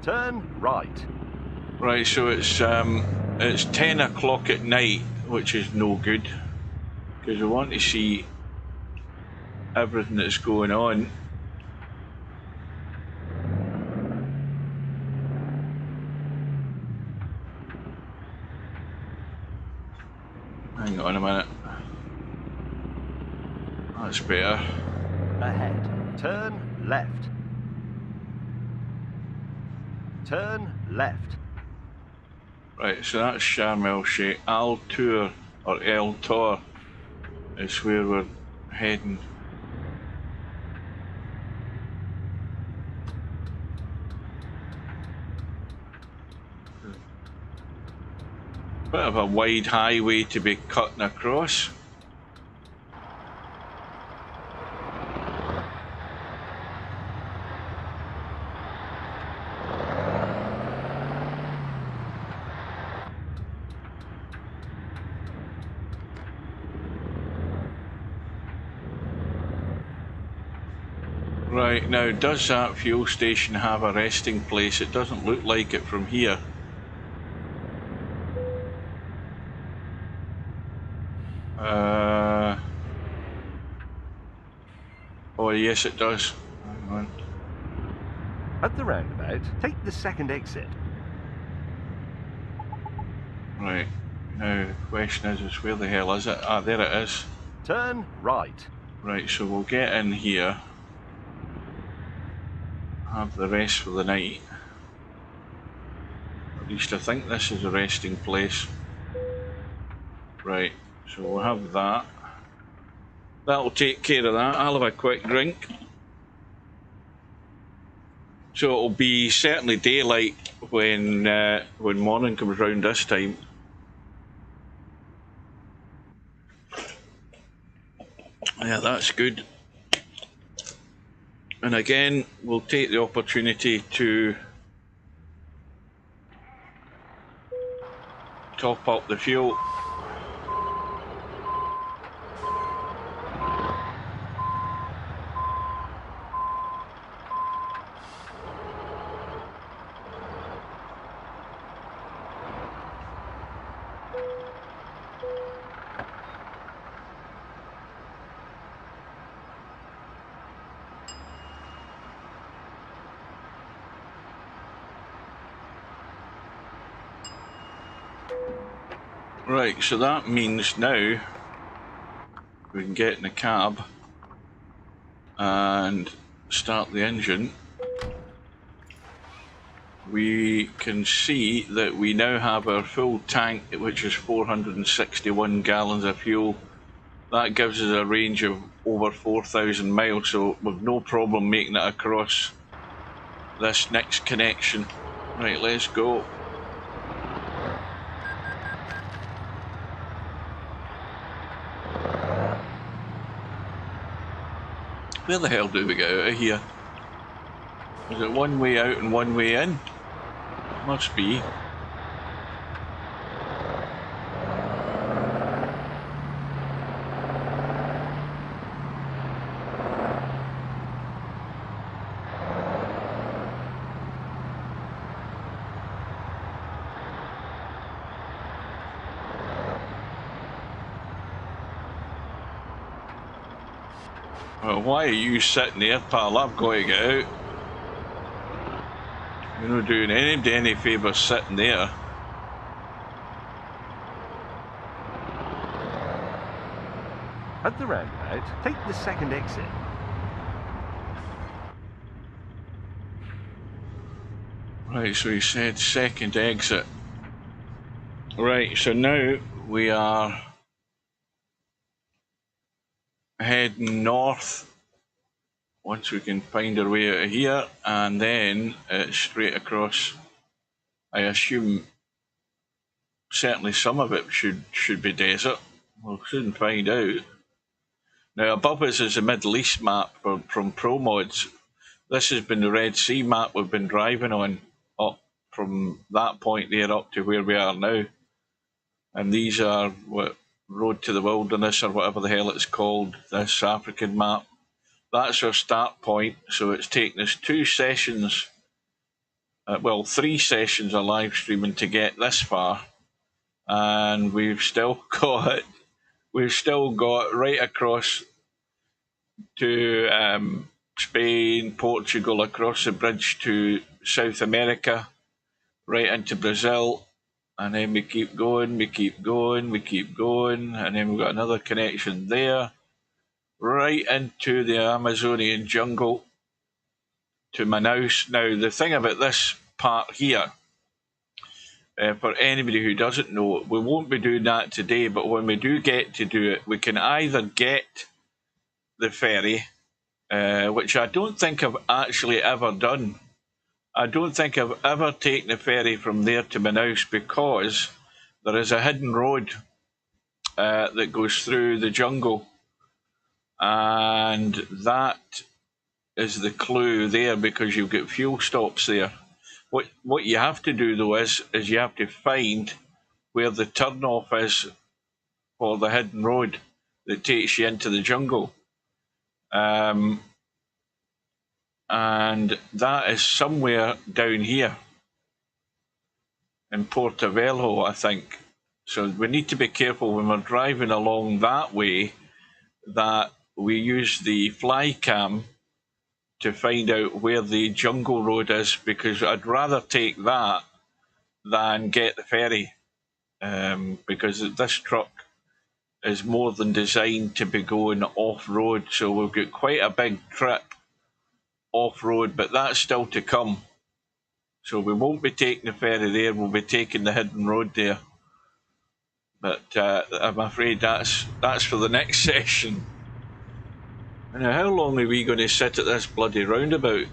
Turn right. Right, so it's 10 o'clock at night, which is no good, because we want to see everything that's going on. Hang on a minute. That's better. Ahead. Turn left. Turn left. Right, so that's Sharm el Sheikh. Al Tour, or El Tor, is where we're heading. Bit of a wide highway to be cutting across. Right, now does that fuel station have a resting place? It doesn't look like it from here. Oh yes it does. Hang on. At the roundabout, take the second exit. Right, now the question is where the hell is it? Ah, there it is. Turn right. Right, so we'll get in here. Have the rest for the night. At least I think this is a resting place. Right, so we'll have that. That'll take care of that. I'll have a quick drink. So it'll be certainly daylight when morning comes round this time. Yeah, that's good. And again, we'll take the opportunity to top up the fuel. Right, so that means now we can get in the cab and start the engine. We can see that we now have our full tank, which is 461 gallons of fuel, That gives us a range of over 4,000 miles, so we've no problem making it across this next connection. Right, let's go. Where the hell do we get out of here? Is it one way out and one way in? Must be. Well, why are you sitting there, pal? I've got to get out. You're not doing anybody any favours sitting there. At the roundabout, take the second exit. Right, so he said second exit. Right, so now we are heading north once we can find our way out of here, and then straight across. I assume certainly some of it should be desert. We'll soon find out. Now above us is a Middle East map from ProMods. This has been the Red Sea map we've been driving on up from that point there up to where we are now. And these are what Road to the Wilderness or whatever the hell it's called, this African map. That's our start point, so it's taken us 2 sessions, well 3 sessions of live streaming to get this far, and we've still got right across to Spain, Portugal, across the bridge to South America, right into Brazil, and then we keep going, we keep going, we keep going, and then we've got another connection there, right into the Amazonian jungle to Manaus. Now, the thing about this part here, for anybody who doesn't know, we won't be doing that today, but when we do get to do it, we can either get the ferry, which I don't think I've actually ever done. I don't think I've ever taken a ferry from there to Manaus because there is a hidden road that goes through the jungle, and that is the clue there because you've got fuel stops there. What you have to do though is you have to find where the turn-off is for the hidden road that takes you into the jungle. And that is somewhere down here in Portobello, I think. So we need to be careful when we're driving along that way that we use the fly cam to find out where the jungle road is, because I'd rather take that than get the ferry, because this truck is more than designed to be going off-road, so we've got quite a big trip off-road, but that's still to come. So we won't be taking the ferry there, we'll be taking the hidden road there. But I'm afraid that's for the next session. Now, how long are we going to sit at this bloody roundabout?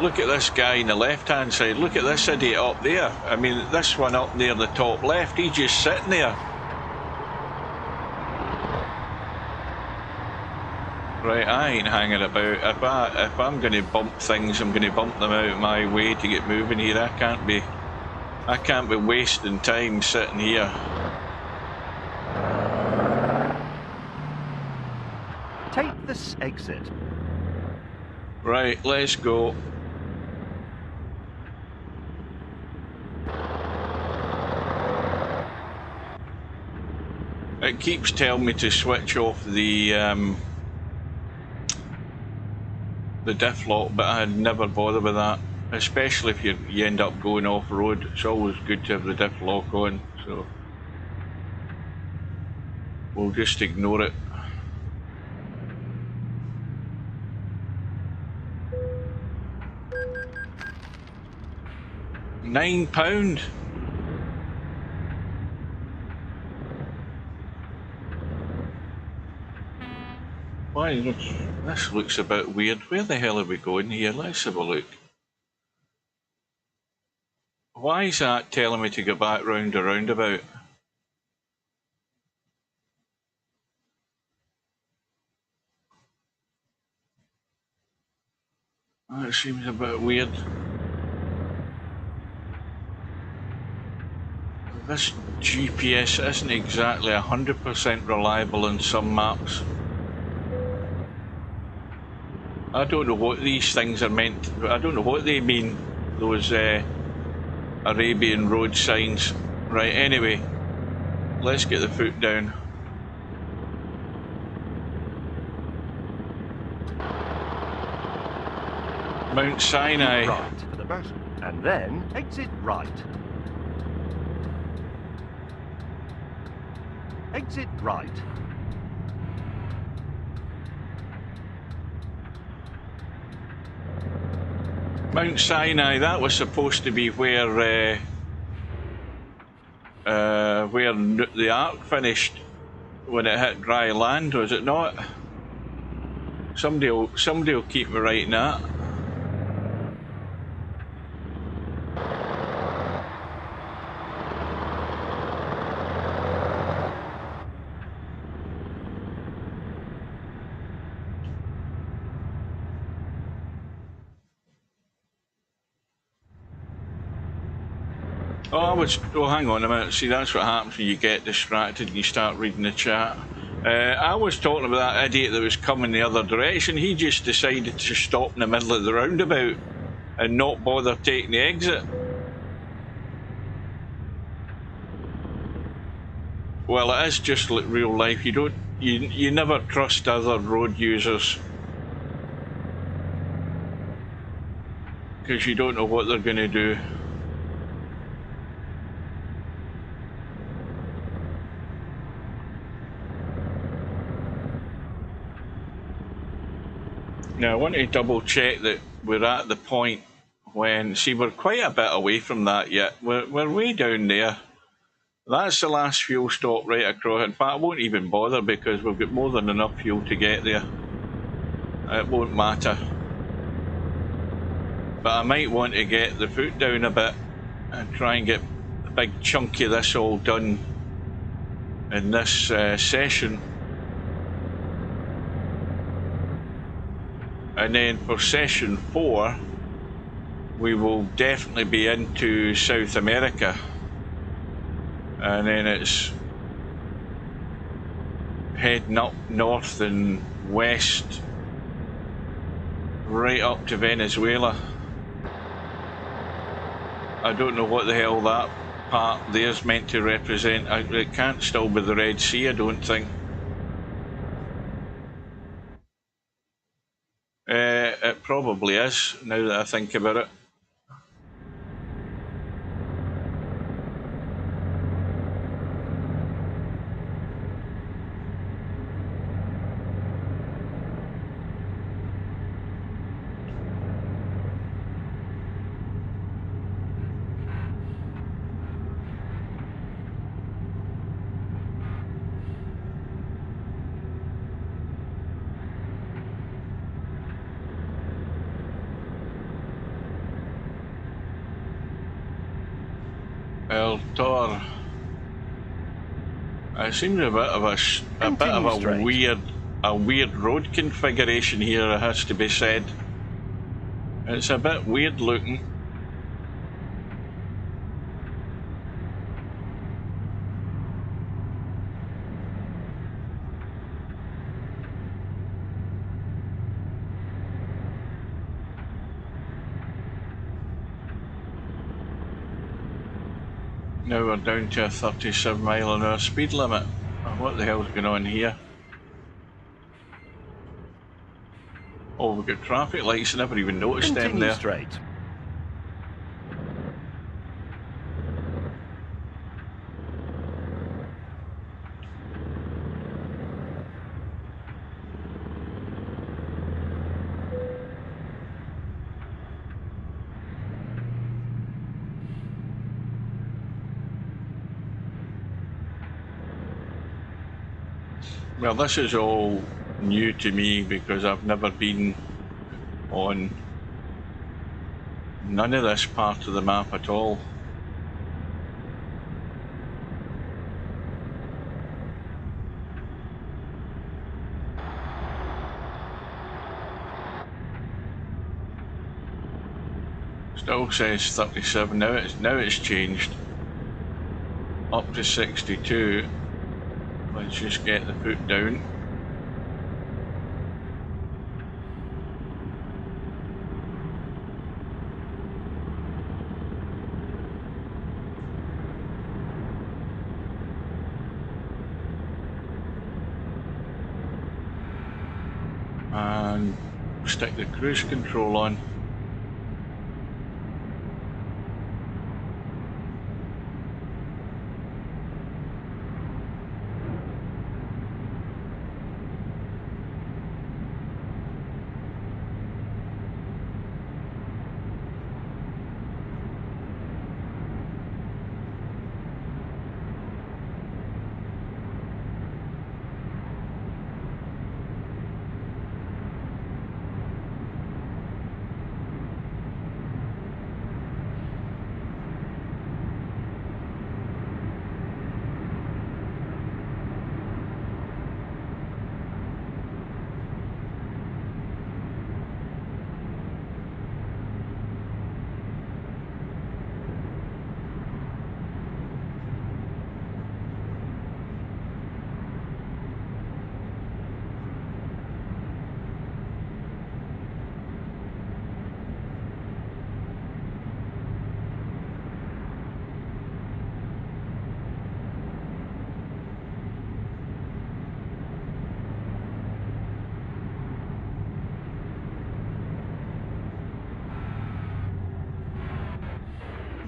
Look at this guy on the left-hand side. Look at this idiot up there. I mean, this one up near the top left, he's just sitting there. Right, I ain't hanging about. If I'm going to bump things, I'm going to bump them out of my way to get moving here. I can't be wasting time sitting here. Take this exit. Right, let's go. It keeps telling me to switch off the diff lock, but I'd never bother with that, especially if you end up going off-road. It's always good to have the diff lock on, so we'll just ignore it. £9. Why? This looks a bit weird. Where the hell are we going here? Let's have a look. Why is that telling me to go back round a roundabout? That seems a bit weird. This GPS isn't exactly 100% reliable on some maps. I don't know what these things are meant. I don't know what they mean, those Arabian road signs. Right, anyway, let's get the foot down. Mount Sinai. Keep right for the best, and then exit right. Exit right. Mount Sinai, that was supposed to be where the ark finished when it hit dry land, was it not? Somebody will keep me right in that. Oh, hang on a minute. See, that's what happens when you get distracted and you start reading the chat. I was talking about that idiot that was coming the other direction. He just decided to stop in the middle of the roundabout and not bother taking the exit. Well, it is just like real life. You never trust other road users because you don't know what they're going to do. Now I want to double check that we're at the point when, see, we're quite a bit away from that yet. We're way down there. That's the last fuel stop right across. In fact, I won't even bother because we've got more than enough fuel to get there. It won't matter. But I might want to get the foot down a bit and try and get a big chunk of this all done in this session. And then for session 4, we will definitely be into South America. And then it's heading up north and west, right up to Venezuela. I don't know what the hell that part there's meant to represent. It can't still be the Red Sea, I don't think. It probably is, now that I think about it. El Tor. It seems a bit of a weird road configuration here, it has to be said. It's a bit weird looking. Now we're down to a 37-mile-an-hour speed limit. What the hell's going on here? Oh, we've got traffic lights. I never even noticed them there. Straight. Well, this is all new to me because I've never been on none of this part of the map at all. Still says 37. Now it's changed up to 62. Let's just get the foot down. And stick the cruise control on.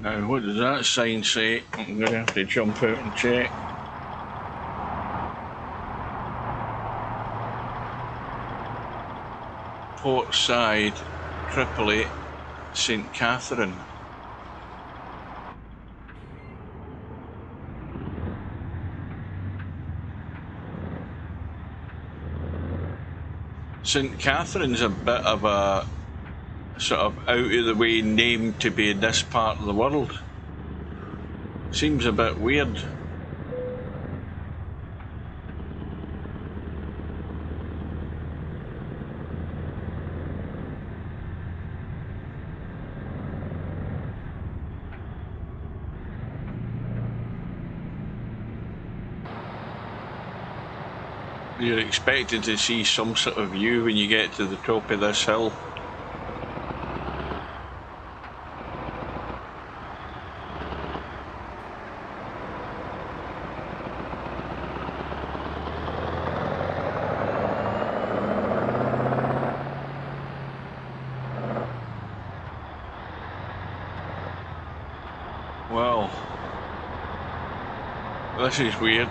Now, what does that sign say? I'm going to have to jump out and check. Port Side, Tripoli, St. Catherine. St. Catherine's a bit of a sort of out of the way name to be in this part of the world. Seems a bit weird. You're expected to see some sort of view when you get to the top of this hill. Well, this is weird.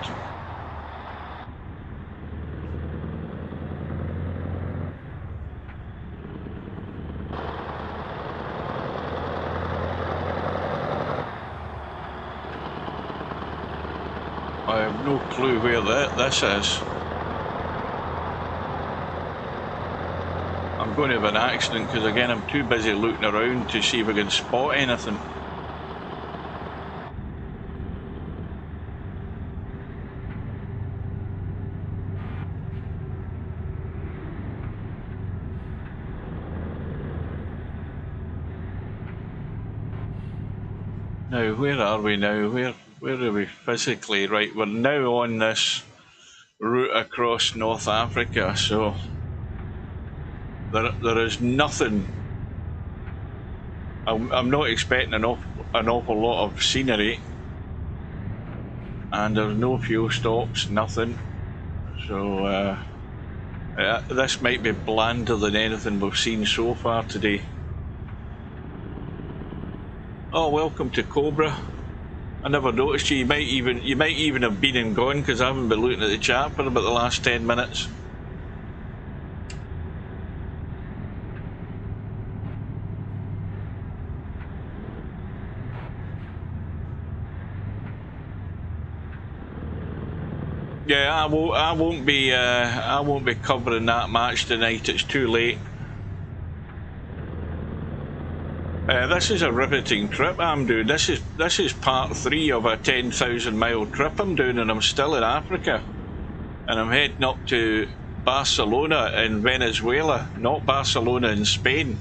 I have no clue where this is. I'm going to have an accident because again I'm too busy looking around to see if I can spot anything. Now, where are we now? Where are we physically? Right, we're now on this route across North Africa, so there is nothing. I'm not expecting an awful lot of scenery, and there's no fuel stops, nothing. So this might be blander than anything we've seen so far today. Oh, welcome to Cobra. I never noticed you. You might even have been and gone because I haven't been looking at the chat for about the last 10 minutes. Yeah, I won't be covering that match tonight. It's too late. This is a riveting trip I'm doing. This is part 3 of a 10,000-mile trip I'm doing, and I'm still in Africa. And I'm heading up to Barcelona in Venezuela, not Barcelona in Spain.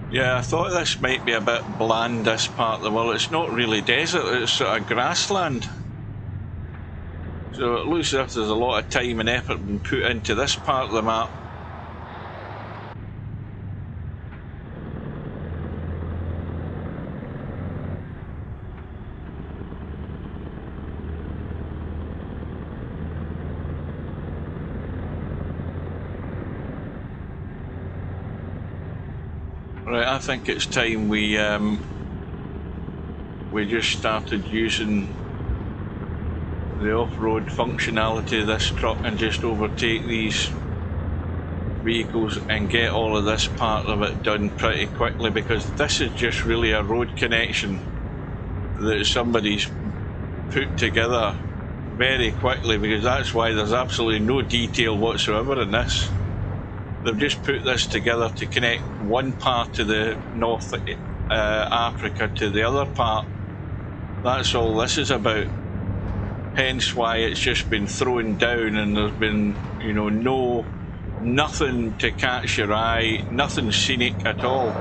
Yeah, I thought this might be a bit bland, this part of the world. It's not really desert, it's sort of grassland. So it looks as if there's a lot of time and effort being put into this part of the map. Right, I think it's time we just started using the off-road functionality of this truck and just overtake these vehicles and get all of this part of it done pretty quickly, because this is just really a road connection that somebody's put together very quickly, because that's why there's absolutely no detail whatsoever in this. They've just put this together to connect one part of the North Africa to the other part. That's all this is about. Hence why it's just been thrown down, and there's been, you know, nothing to catch your eye, nothing scenic at all.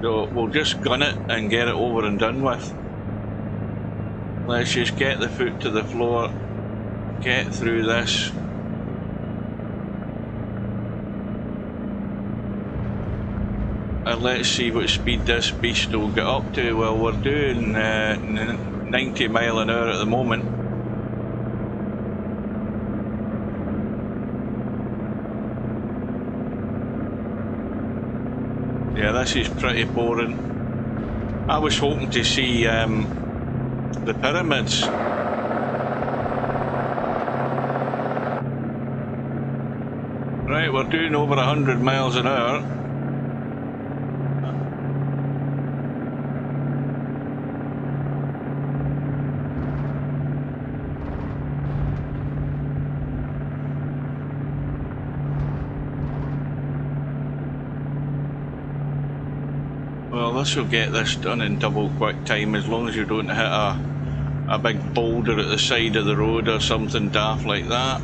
So we'll just gun it and get it over and done with. Let's just get the foot to the floor, get through this. And let's see what speed this beast will get up to. Well, we're doing 90 mile an hour at the moment. Yeah, this is pretty boring. I was hoping to see the pyramids. Right, we're doing over 100 miles an hour. Well, this will get this done in double quick time, as long as you don't hit a big boulder at the side of the road or something daft like that.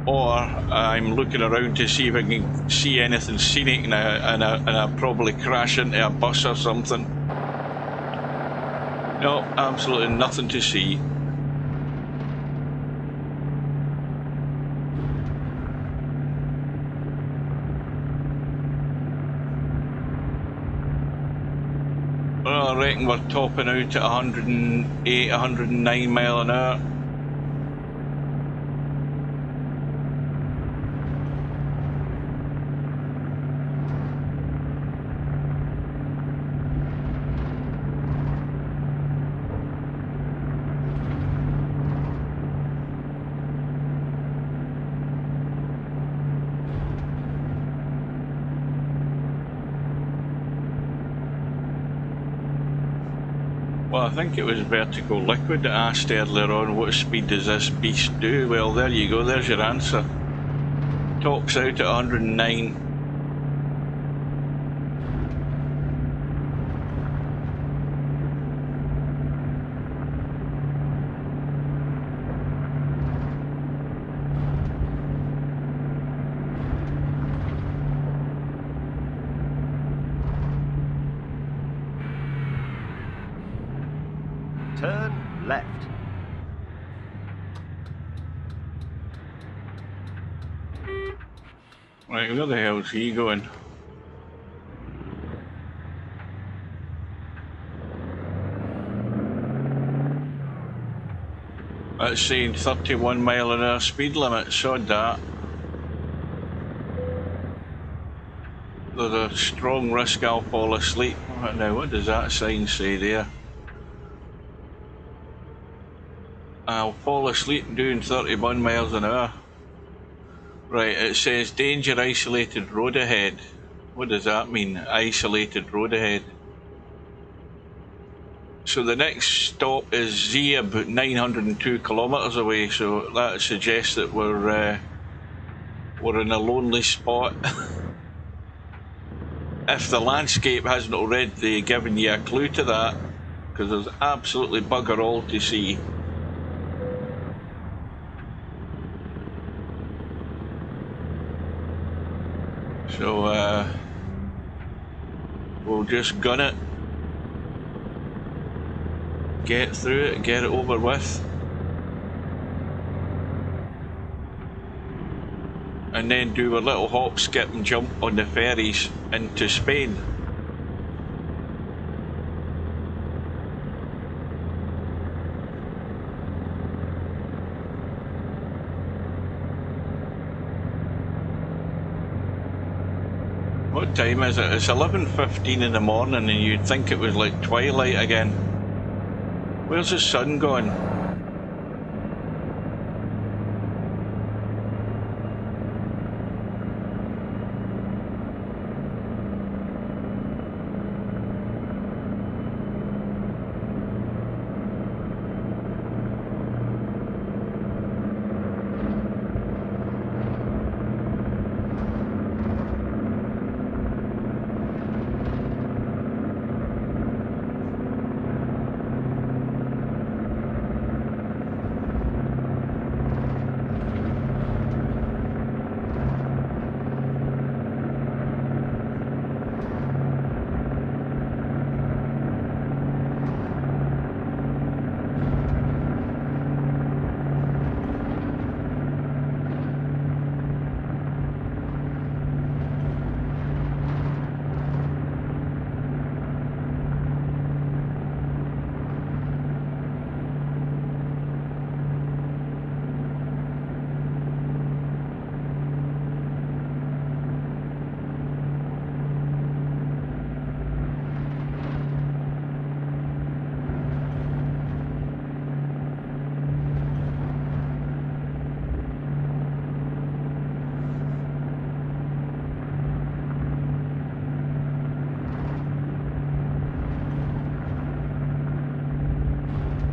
Or I'm looking around to see if I can see anything scenic, and I probably crash into a bus or something. No, absolutely nothing to see. Well, I reckon we're topping out at 108, 109 mile an hour. Well, I think it was vertical liquid that asked earlier on, what speed does this beast do? Well, there you go, there's your answer. Tops out at 109. Turn left. Right, where the hell's he going? That's saying 31 mile an hour speed limit, sod that. There's a strong risk I'll fall asleep. Now, what does that sign say there? I'll fall asleep doing 31 miles an hour. Right, it says danger isolated road ahead. What does that mean? Isolated road ahead. So the next stop is Z, about 902 kilometres away. So that suggests that we're in a lonely spot. If the landscape hasn't already given you a clue to that, because there's absolutely bugger all to see. So we'll just gun it, get through it, get it over with, and then do a little hop, skip and jump on the ferries into Spain. What time is it? It's 11:15 in the morning, and you'd think it was like twilight again. Where's the sun gone?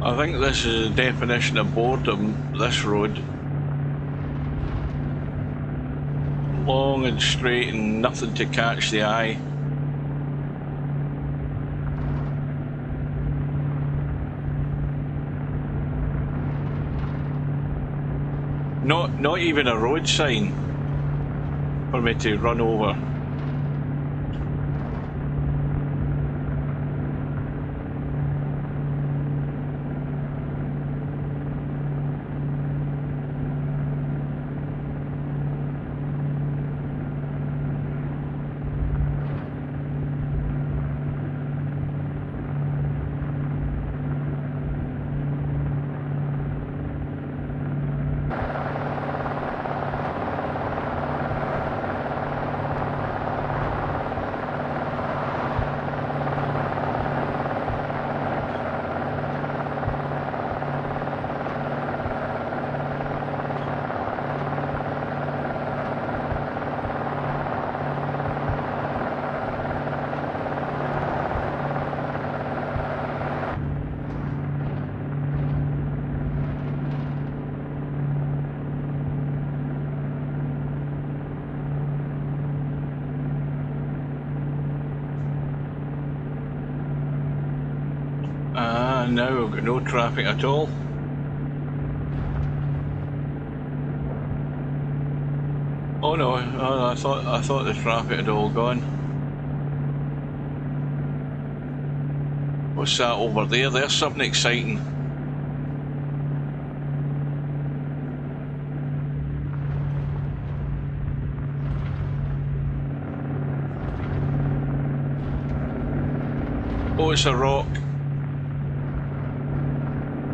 I think this is the definition of boredom, this road. Long and straight and nothing to catch the eye. Not even a road sign for me to run over. Now we've got no traffic at all. Oh no, I thought the traffic had all gone. What's that over there? There's something exciting. Oh, it's a rock.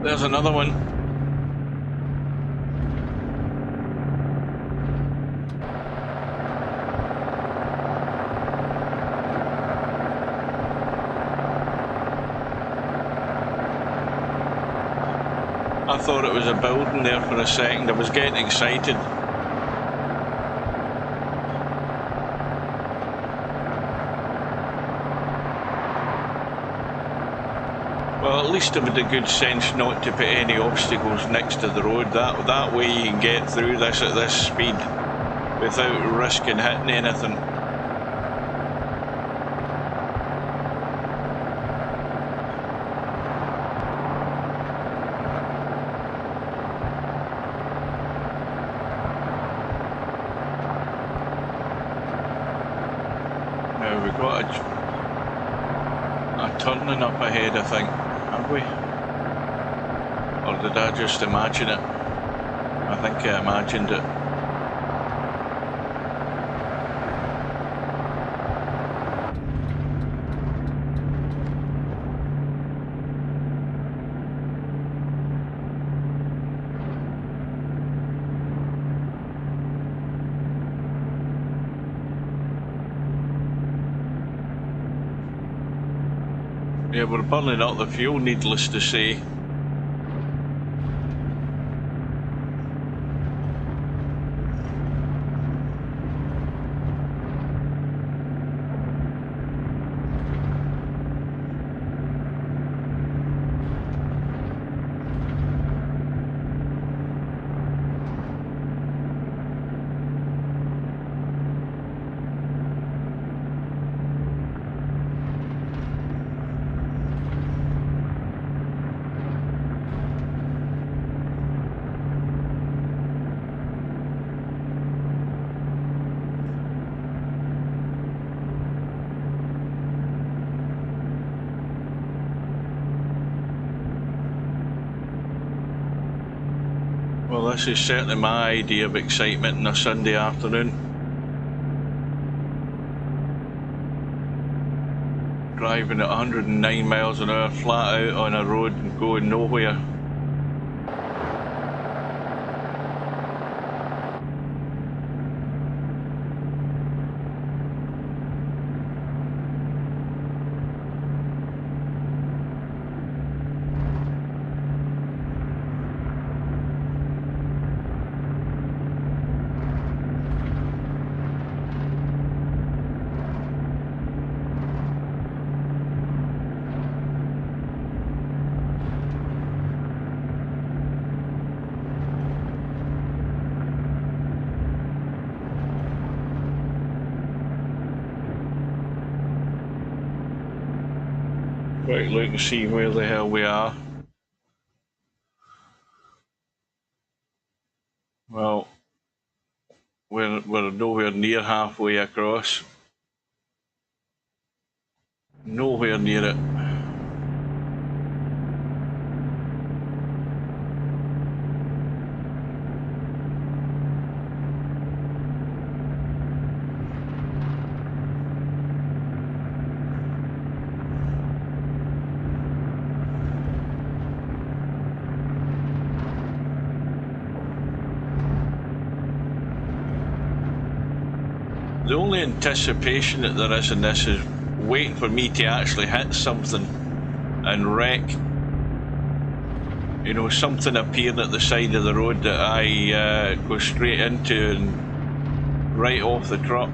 There's another one. I thought it was a building there for a second. I was getting excited. Well, at least have had the good sense not to put any obstacles next to the road. That way you can get through this at this speed without risking hitting anything. Now we've got a turning up ahead, I think. Have we? Or did I just imagine it? I think I imagined it. Yeah, we're burning up the fuel, needless to say. Well, this is certainly my idea of excitement on a Sunday afternoon. Driving at 109 miles an hour flat out on a road and going nowhere. Right, look and see where the hell we are. Well, we're nowhere near halfway across. Nowhere near it. The only anticipation that there is in this is waiting for me to actually hit something and wreck. You know, something appearing at the side of the road that I go straight into and right off the truck.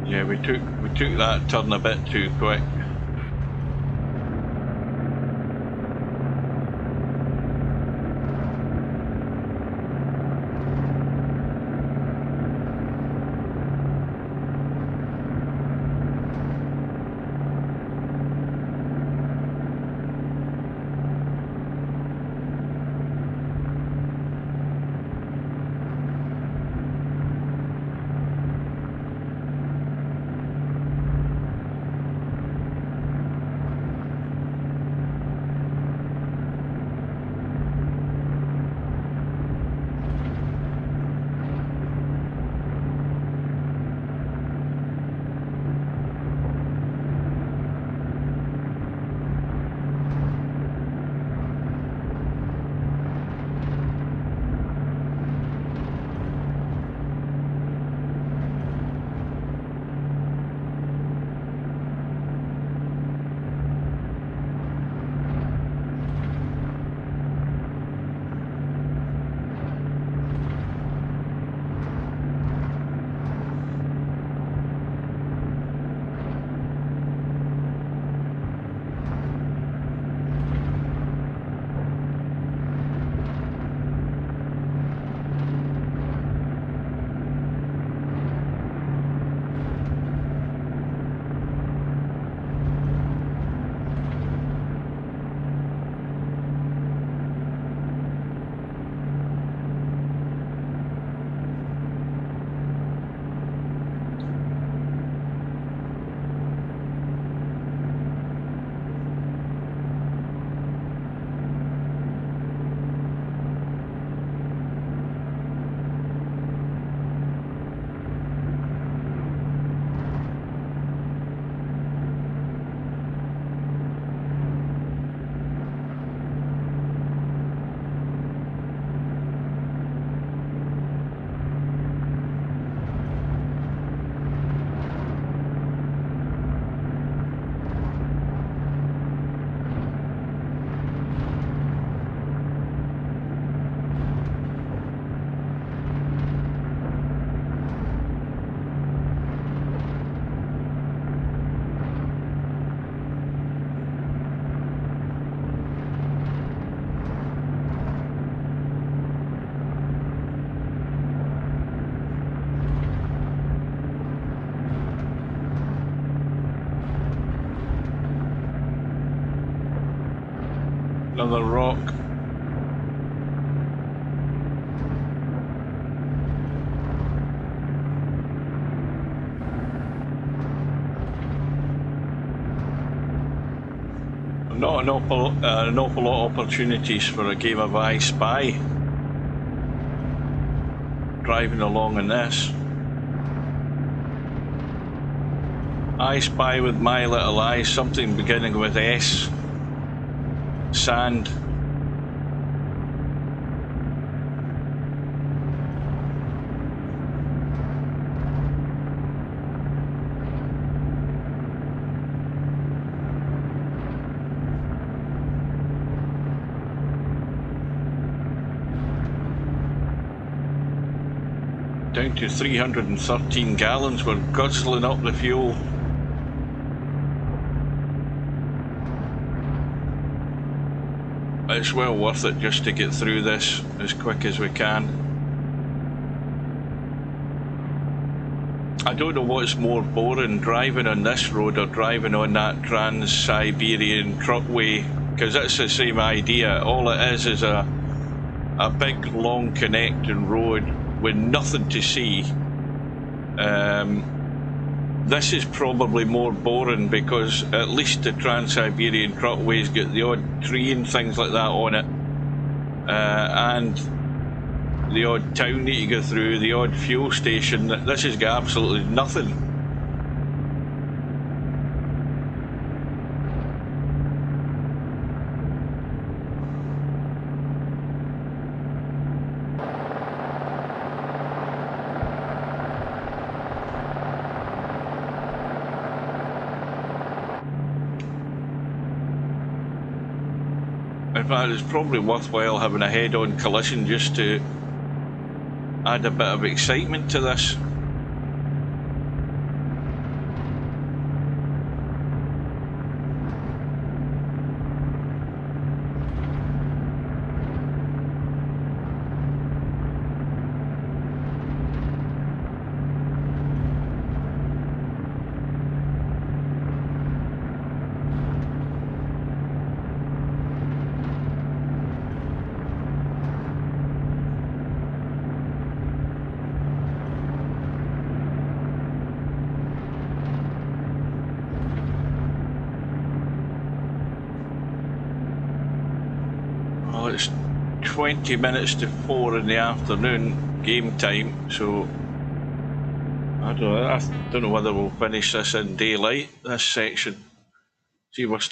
Yeah, we took that turn a bit too quick. Another rock. Not an awful lot of opportunities for a game of I Spy driving along in this. I Spy with my little eyes, something beginning with S. Sand. Down to 313 gallons, we're guzzling up the fuel. It's well worth it just to get through this as quick as we can. I don't know what's more boring, driving on this road or driving on that Trans-Siberian truckway, because it's the same idea. All it is a big long connecting road with nothing to see. This is probably more boring because at least the Trans-Siberian truckways get the odd tree and things like that on it, and the odd town that you go through, the odd fuel station. This has got absolutely nothing. In fact, it's probably worthwhile having a head-on collision just to add a bit of excitement to this. Well, it's 20 minutes to 4 in the afternoon, game time, so I don't know whether we'll finish this in daylight, this section. See, we're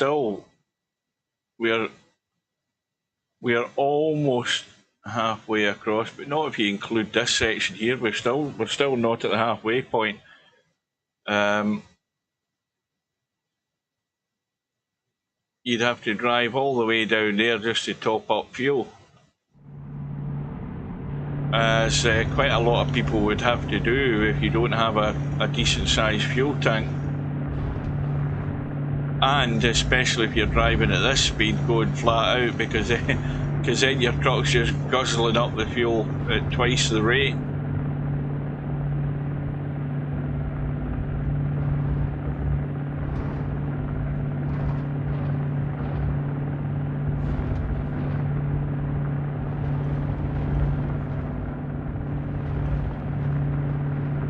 almost halfway across, but not if you include this section here. We're still not at the halfway point. You'd have to drive all the way down there just to top up fuel, as quite a lot of people would have to do if you don't have a decent sized fuel tank, and especially if you're driving at this speed going flat out, because then your truck's just guzzling up the fuel at twice the rate.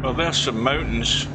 Well, there's some mountains.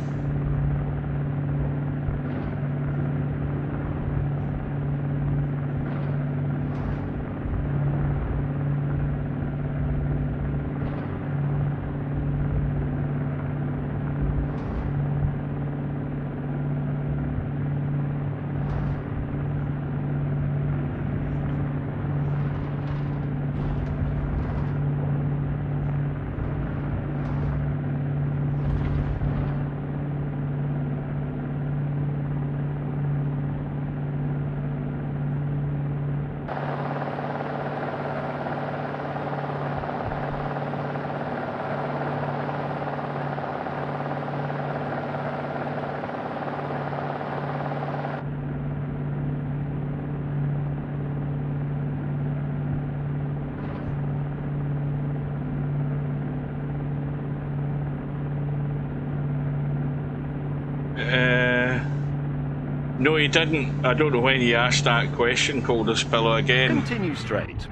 No, he didn't. I don't know when he asked that question, Coldest Pillow, again. Continue straight.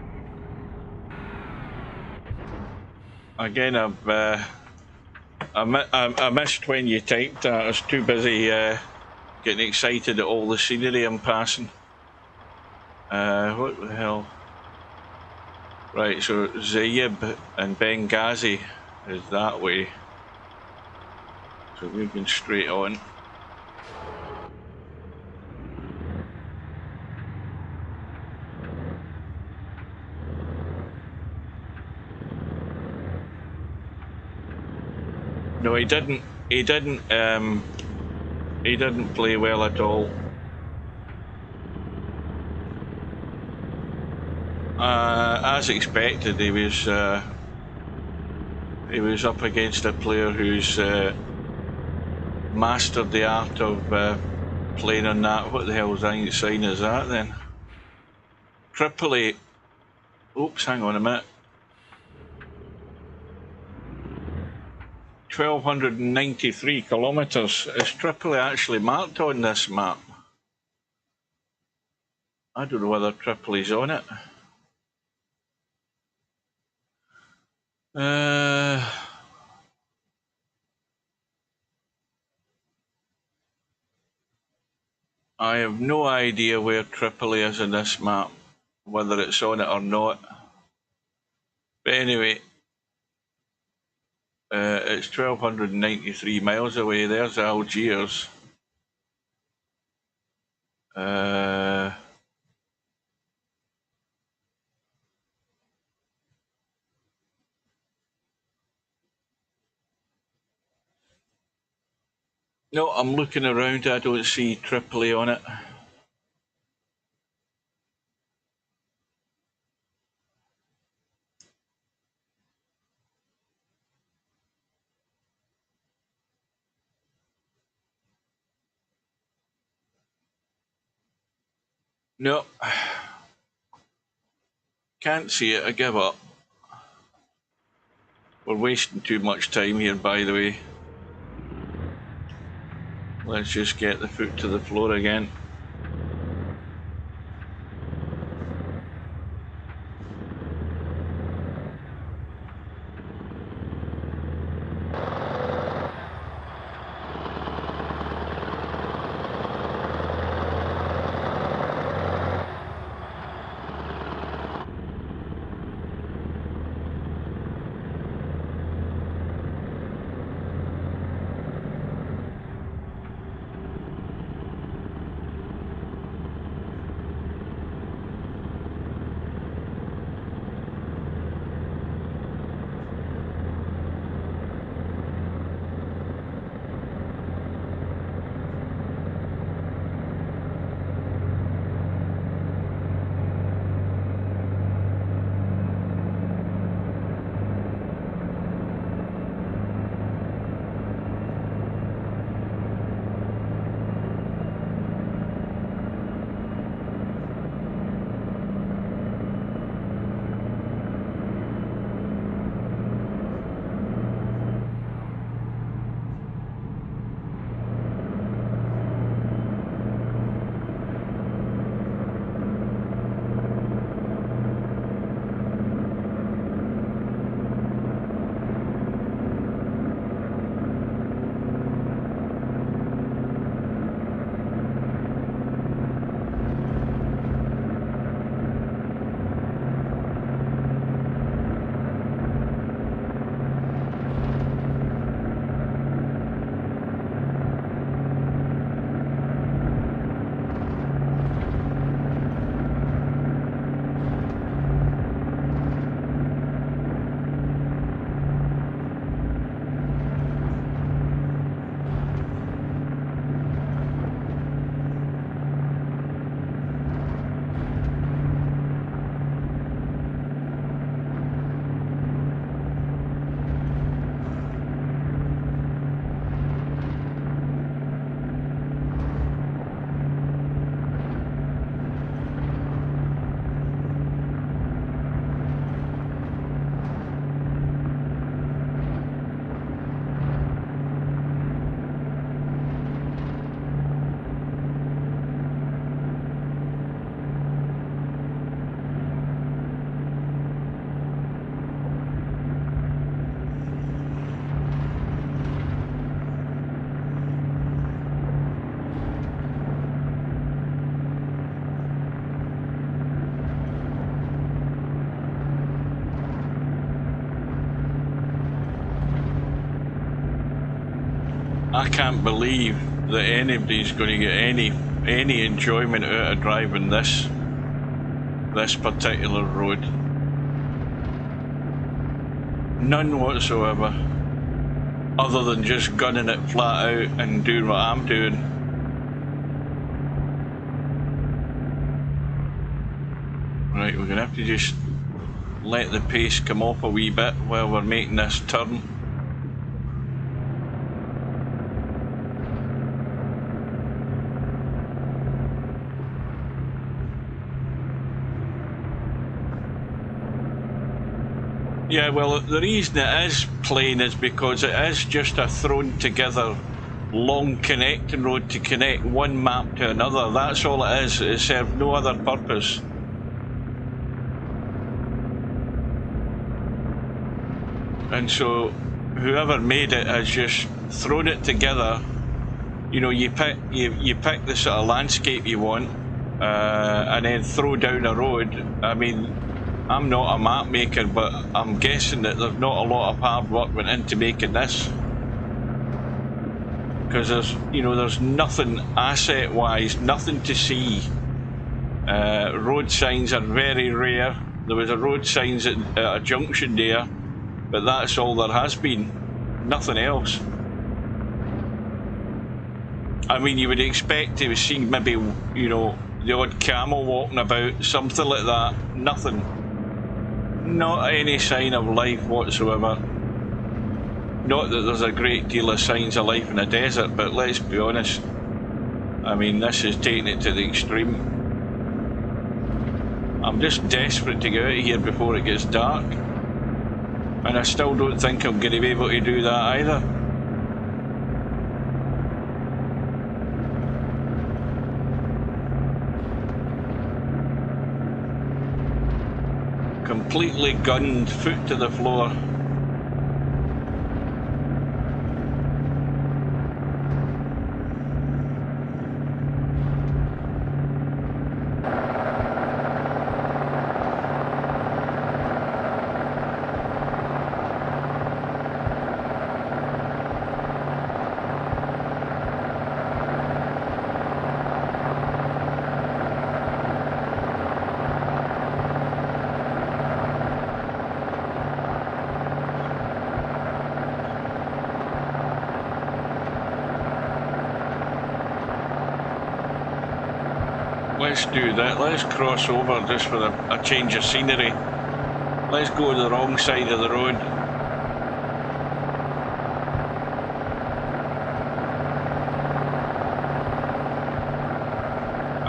Again, I missed when you typed that. I was too busy getting excited at all the scenery I'm passing. What the hell? Right, so Zayyib and Benghazi is that way. So we're going straight on. No, he didn't. He didn't. He didn't play well at all. As expected, he was up against a player who's mastered the art of playing on that. What the hell's that sign is that then? Tripoli. Oops, hang on a minute. 1,293 kilometres. Is Tripoli actually marked on this map? I don't know whether Tripoli's on it. I have no idea where Tripoli is in this map, whether it's on it or not. But anyway, it's 1,293 miles away. There's Algiers. No, I'm looking around. I don't see Tripoli on it. No, can't see it. I give up. We're wasting too much time here, by the way. Let's just get the foot to the floor again. I can't believe that anybody's going to get any enjoyment out of driving this particular road. None whatsoever, other than just gunning it flat out and doing what I'm doing. Right, we're going to have to just let the pace come off a wee bit while we're making this turn. Yeah, well, the reason it is plain is because it is just a thrown together long connecting road to connect one map to another. That's all it is. It serves no other purpose. And so whoever made it has just thrown it together. You know, you pick the sort of landscape you want, and then throw down a road. I mean, I'm not a map maker, but I'm guessing that there's not a lot of hard work went into making this, because there's nothing asset wise, nothing to see. Road signs are very rare. There was a road signs at a junction there, but that's all there has been, nothing else. I mean, you would expect to see maybe, the odd camel walking about, something like that. Nothing. Not any sign of life whatsoever. Not that there's a great deal of signs of life in the desert, but let's be honest. I mean, this is taking it to the extreme. I'm just desperate to get out of here before it gets dark. And I still don't think I'm going to be able to do that either. Completely gunned, foot to the floor. Let's do that. Let's cross over just for a change of scenery. Let's go to the wrong side of the road.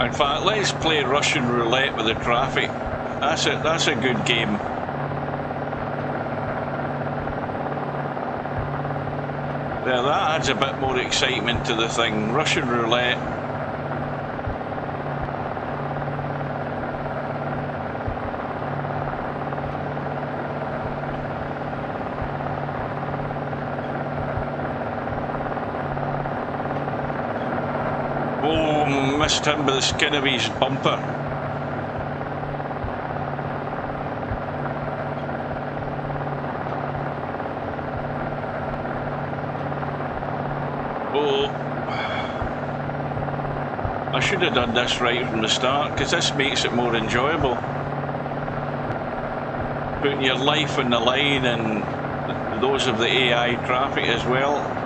In fact, let's play Russian roulette with the traffic. That's a good game. There, that adds a bit more excitement to the thing. Russian roulette. Oh, missed him by the skin of his bumper. Oh, I should have done this right from the start, because this makes it more enjoyable. Putting your life on the line and those of the AI traffic as well.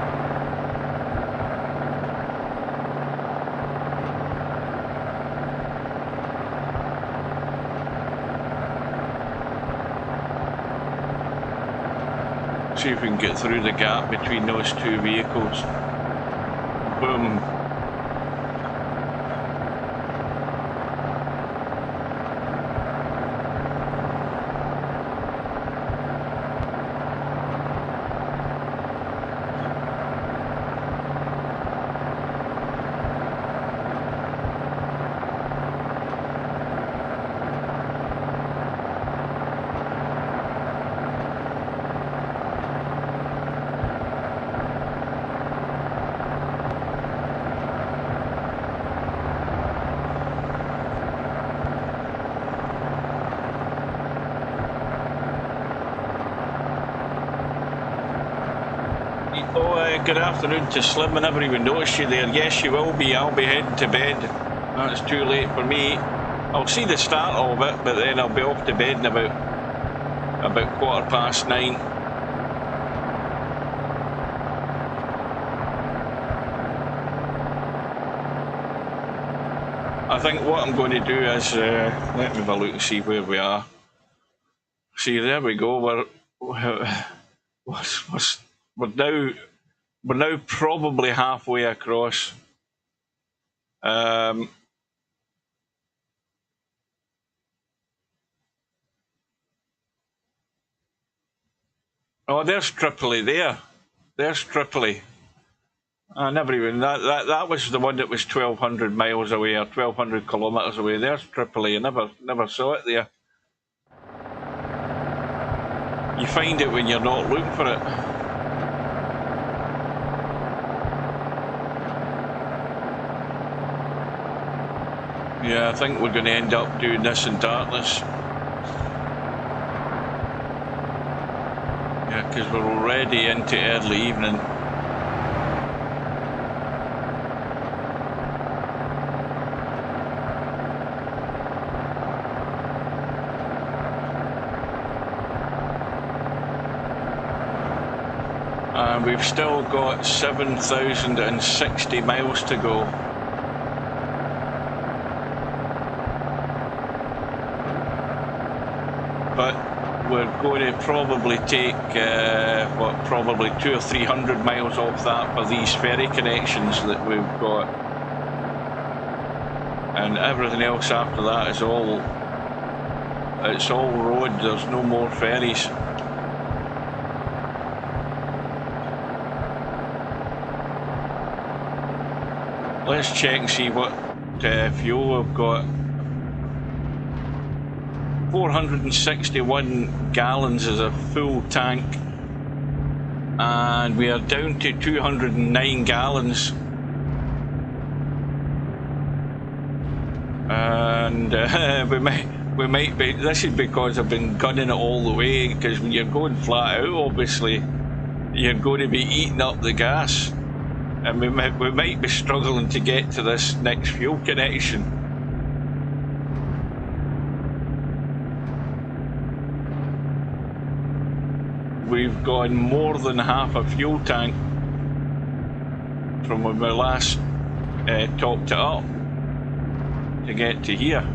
See if we can get through the gap between those two vehicles. Boom. good afternoon to Slim. I never even noticed you there. Yes, you will be. I'll be heading to bed. That's too late for me. I'll see the start of it, but then I'll be off to bed in about 9:15. I think what I'm going to do is let me have a look and see where we are. See, there we go. We're now probably halfway across. Oh, there's Tripoli there. There's Tripoli. I never even that was the one that was 1,200 miles away or 1,200 kilometres away. There's Tripoli. I never saw it there. You find it when you're not looking for it. Yeah, I think we're going to end up doing this in darkness. Yeah, because we're already into early evening. And we've still got 7,060 miles to go. But we're going to probably take, probably 200 or 300 miles off that for these ferry connections that we've got. And everything else after that is it's all road, there's no more ferries. Let's check and see what fuel we've got. 461 gallons is a full tank, and we are down to 209 gallons. And we might be. This is because I've been gunning it all the way. Because when you're going flat out, obviously, you're going to be eating up the gas, and we might be struggling to get to this next fuel connection. We've gone more than half a fuel tank from when we last topped it up to get to here.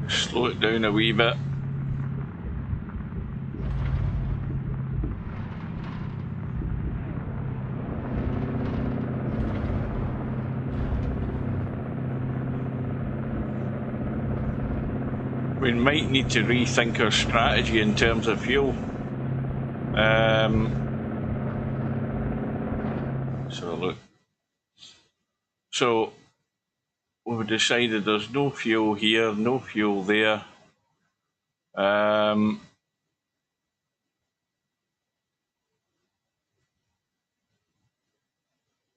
Slow it down a wee bit. We might need to rethink our strategy in terms of fuel. So we've decided there's no fuel here, no fuel there.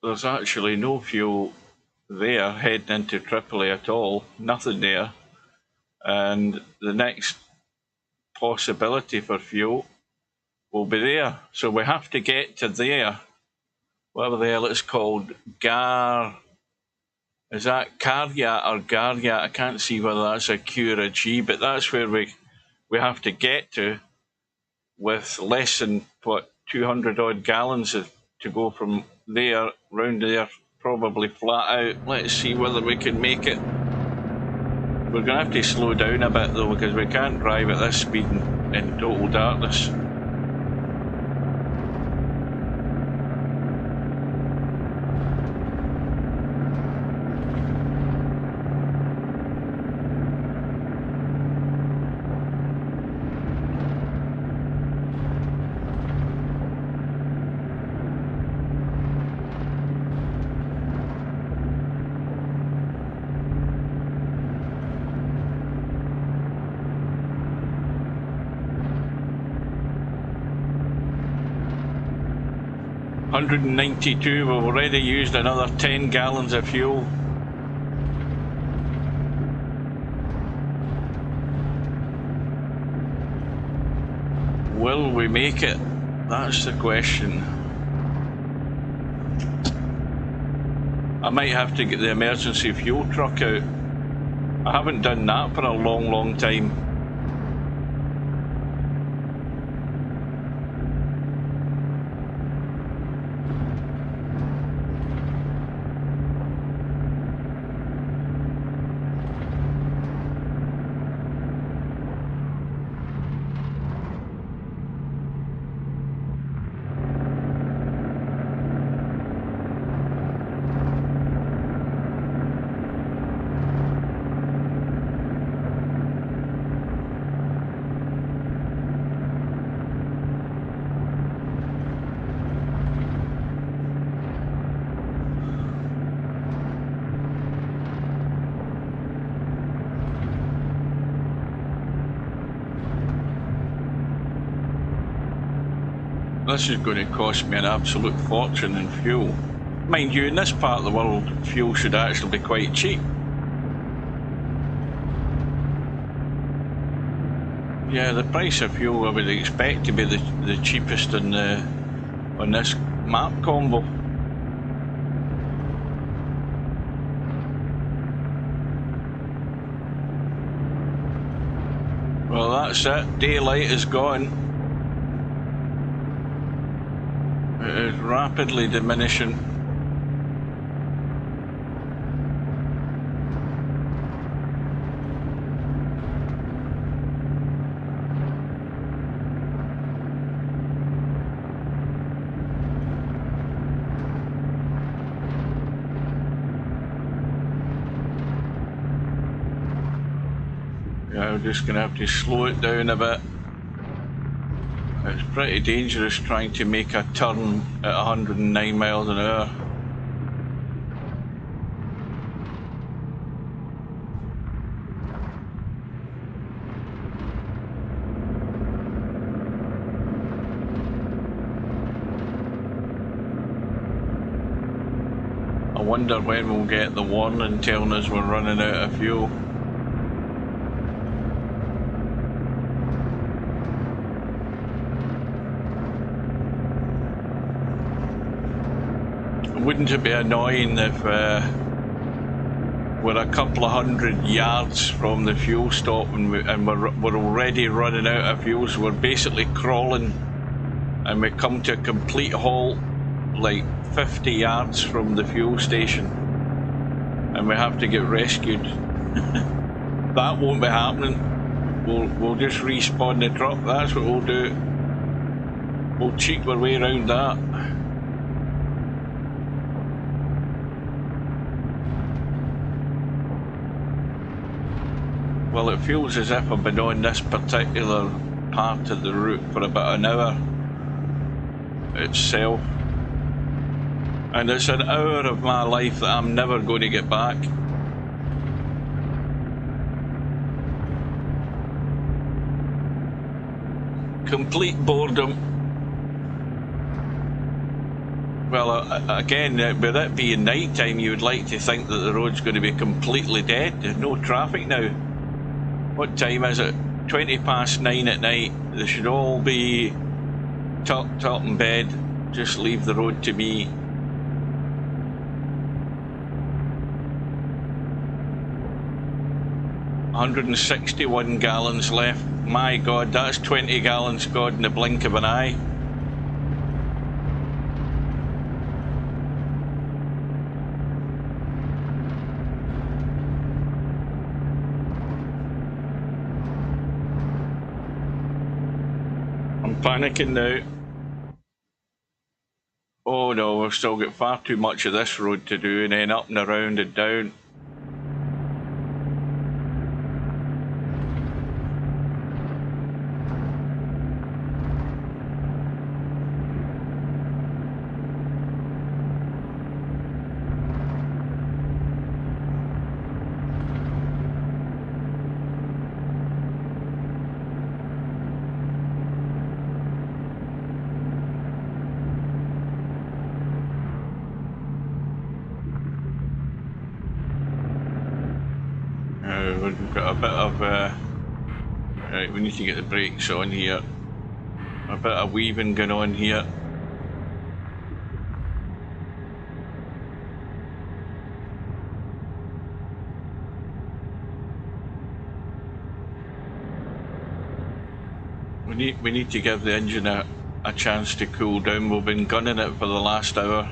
There's actually no fuel there heading into Tripoli at all, nothing there. And the next possibility for fuel will be there. So we have to get to there, whatever the hell it's called, is that Caryat or Garyat? I can't see whether that's a Q or a G, but that's where we have to get to with less than, 200 odd gallons to go from there, round there, probably flat out. Let's see whether we can make it. We're going to have to slow down a bit though, because we can't drive at this speed in total darkness. 192, we've already used another 10 gallons of fuel. Will we make it? That's the question. I might have to get the emergency fuel truck out. I haven't done that for a long time. This is going to cost me an absolute fortune in fuel. Mind you, in this part of the world, fuel should actually be quite cheap. Yeah, the price of fuel I would expect to be the cheapest on this map combo. Well, that's it. Daylight is gone. It is rapidly diminishing. Yeah, I'm just going to have to slow it down a bit. It's pretty dangerous trying to make a turn at 109 miles an hour. I wonder when we'll get the warning telling us we're running out of fuel. Wouldn't it be annoying if we're a couple of 100 yards from the fuel stop and we're already running out of fuel, so we're basically crawling and we come to a complete halt like 50 yards from the fuel station and we have to get rescued. That won't be happening. We'll just respawn the truck. That's what we'll do. We'll cheat our way around that. Well, it feels as if I've been on this particular part of the route for about an hour itself. And it's an hour of my life that I'm never going to get back. Complete boredom. Well, again, with it being night time, you would like to think that the road's going to be completely dead. There's no traffic now. What time is it? 20 past 9 at night. They should all be tucked up in bed. Just leave the road to me. $161 gallons left. My God, that's 20 gallons gone in the blink of an eye. Panicking now. Oh no, we've still got far too much of this road to do, and then up and around and down. We've got a bit of right, we need to get the brakes on here. A bit of weaving going on here. We need to give the engine a chance to cool down. We've been gunning it for the last hour.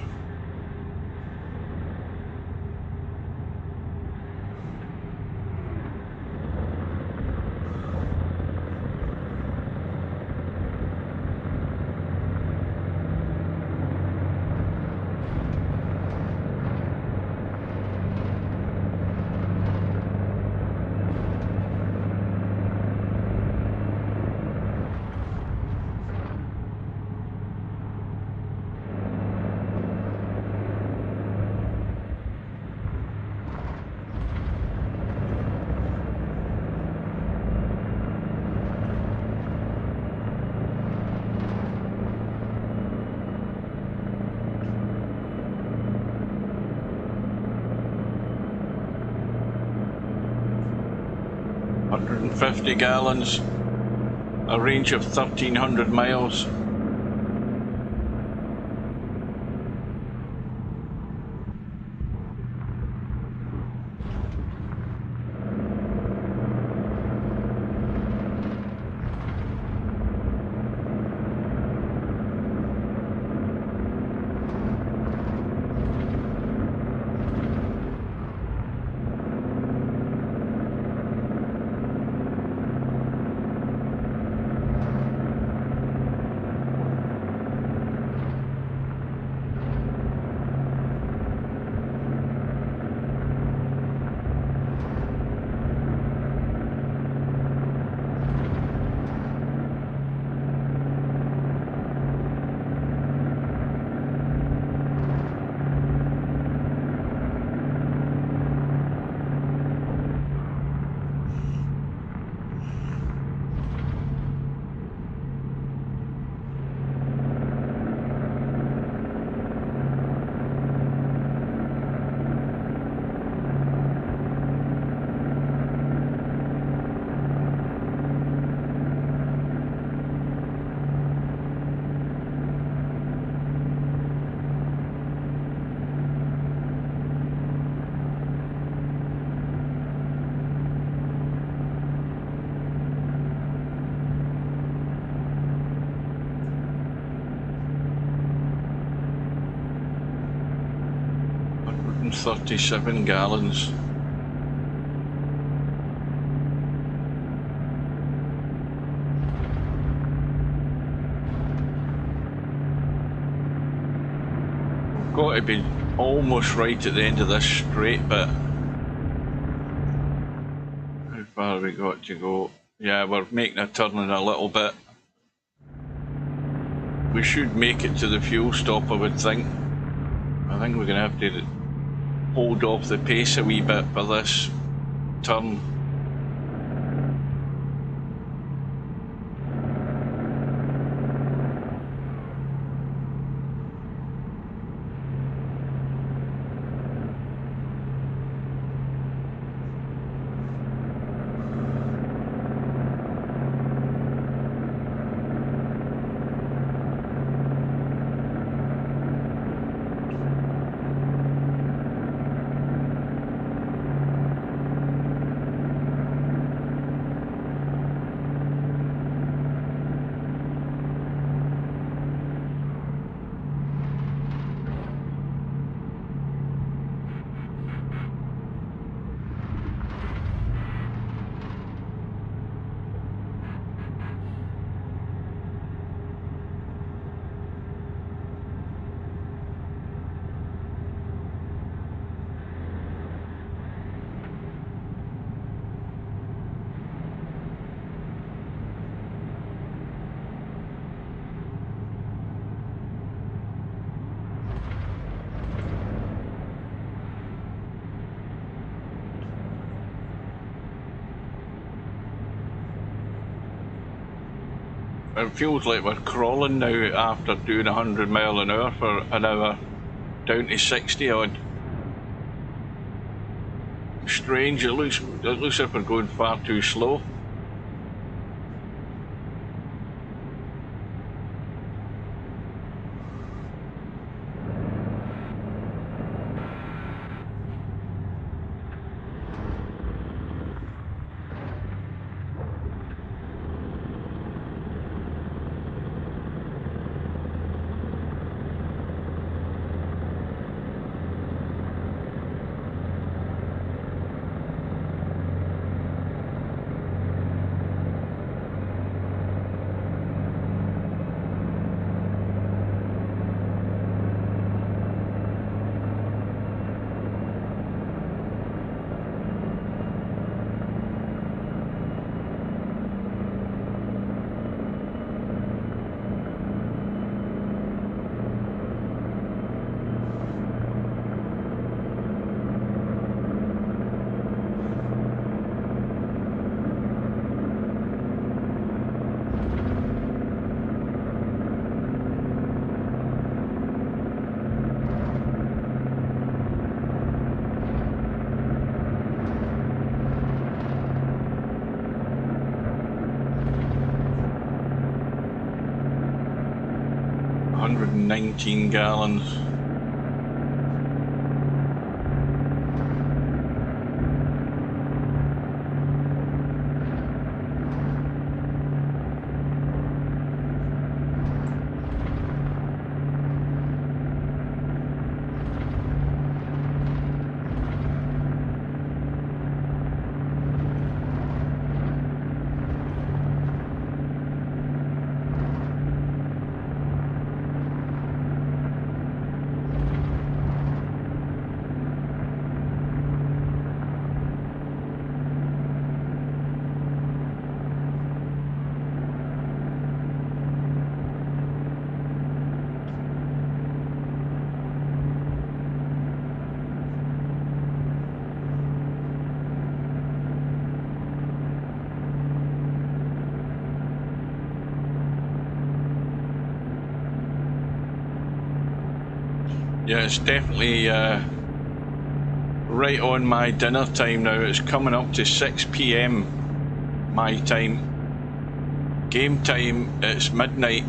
$150 gallons, a range of 1,300 miles. $137 gallons. We've got to be almost right at the end of this straight bit. How far have we got to go? Yeah, we're making a turn in a little bit. We should make it to the fuel stop, I would think. I think we're going to have to hold off the pace a wee bit for this turn. It feels like we're crawling now after doing 100 mile an hour for an hour, down to 60 odd. strange. It looks like we're going far too slow. $119 gallons. Yeah, it's definitely right on my dinner time now. It's coming up to 6 p.m. my time. Game time, it's midnight.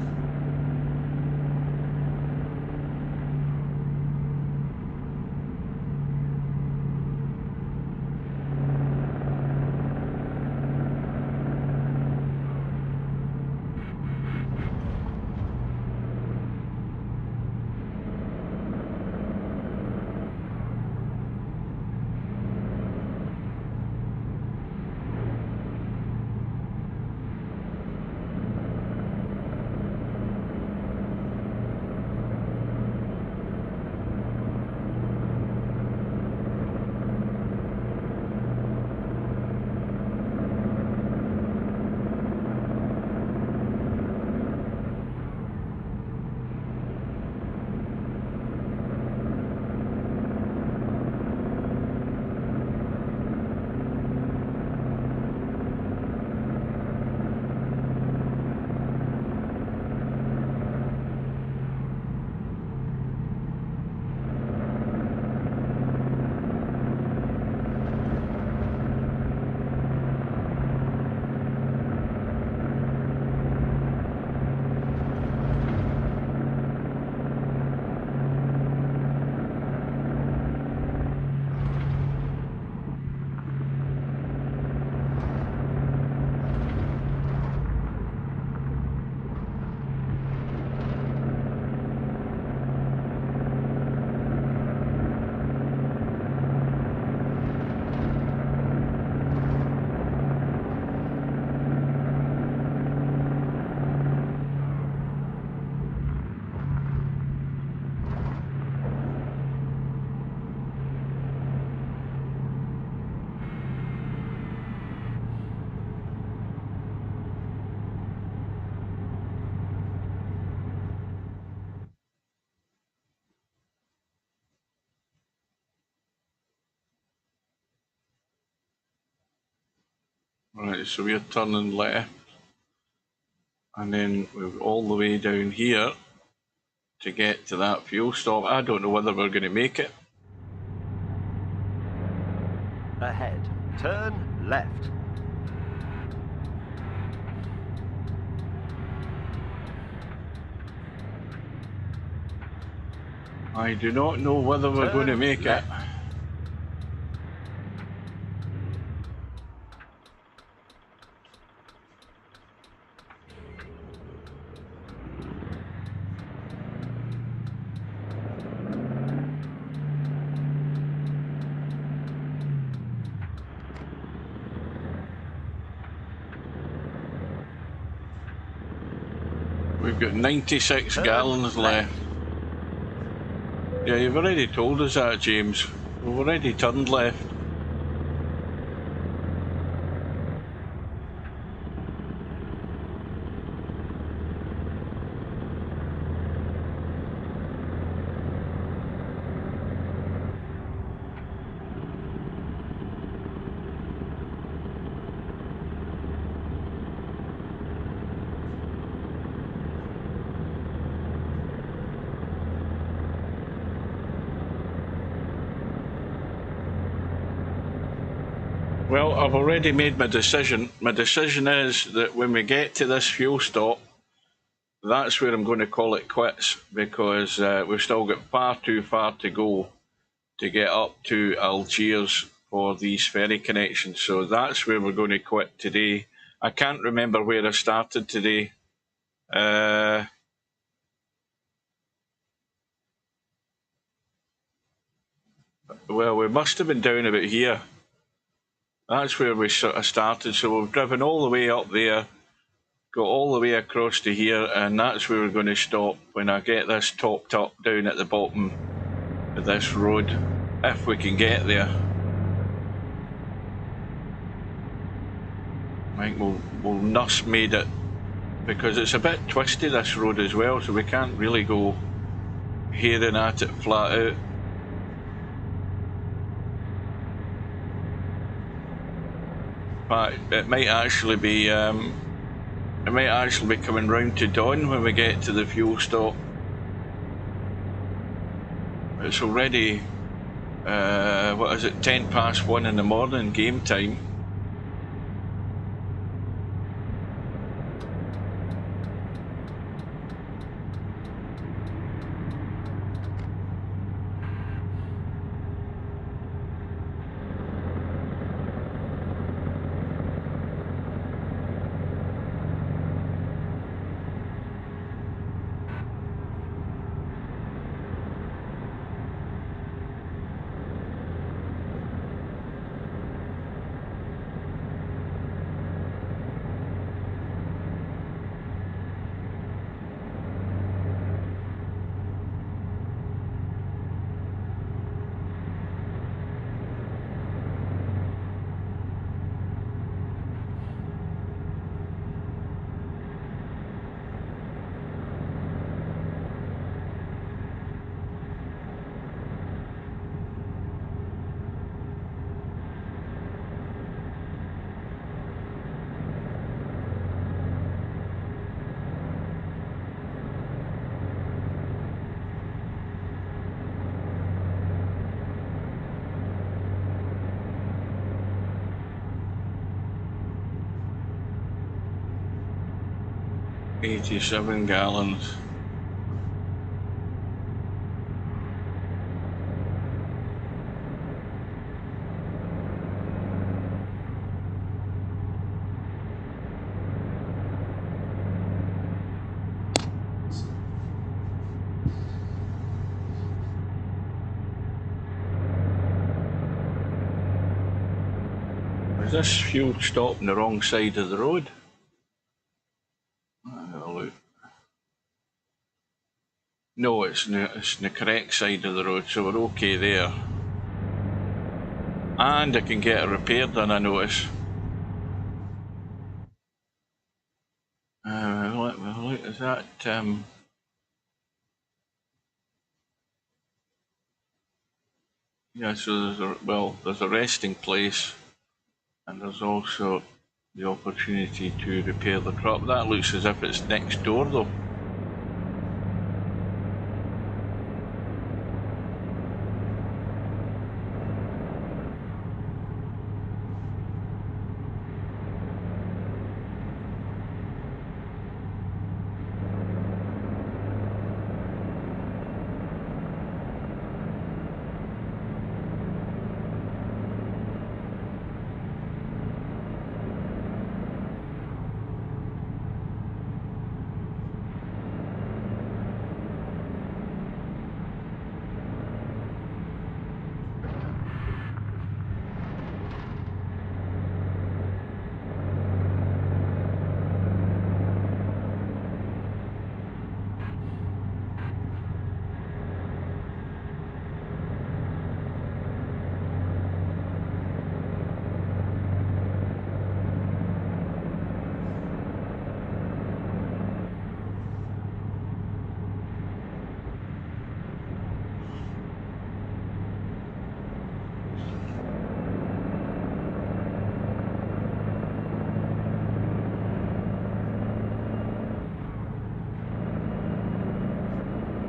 Right, so we're turning left, and then we're all the way down here to get to that fuel stop. I don't know whether we're going to make it. ahead. Turn left. I do not know whether we're going to make it. We've got 96 gallons left. Yeah, you've already told us that, James. We've already turned left. Well, I've already made my decision. My decision is that when we get to this fuel stop, that's where I'm going to call it quits, because we've still got far too far to go to get up to Algiers for these ferry connections. So that's where we're going to quit today. I can't remember where I started today. Well, we must have been down about here. That's where we sort of started. So we've driven all the way up there, got all the way across to here, and that's where we're going to stop when I get this topped up down at the bottom of this road, if we can get there. I think we'll nuss made it, because it's a bit twisty, this road as well, so we can't really go heading at it flat out. But it might actually be coming round to dawn when we get to the fuel stop. It's already 1:10 in the morning, game time. $87 gallons. Is this fuel stop on the wrong side of the road? No, it's on the correct side of the road, so we're okay there. And I can get it repaired done, I notice. Is that... Yeah, so there's a resting place, and there's also the opportunity to repair the truck. That looks as if it's next door though.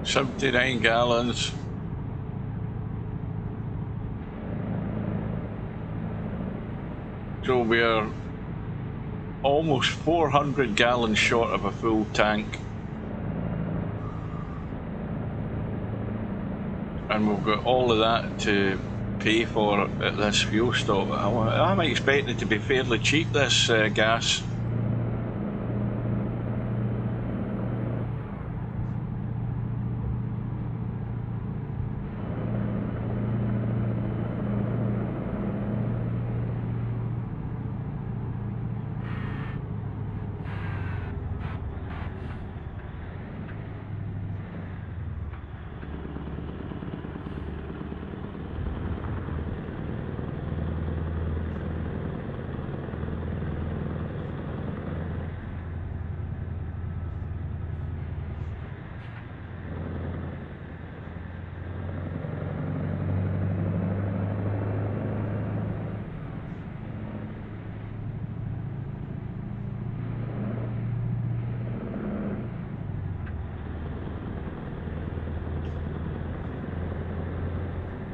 79 gallons. So we're almost 400 gallons short of a full tank. And we've got all of that to pay for at this fuel stop. I'm expecting it to be fairly cheap, this gas.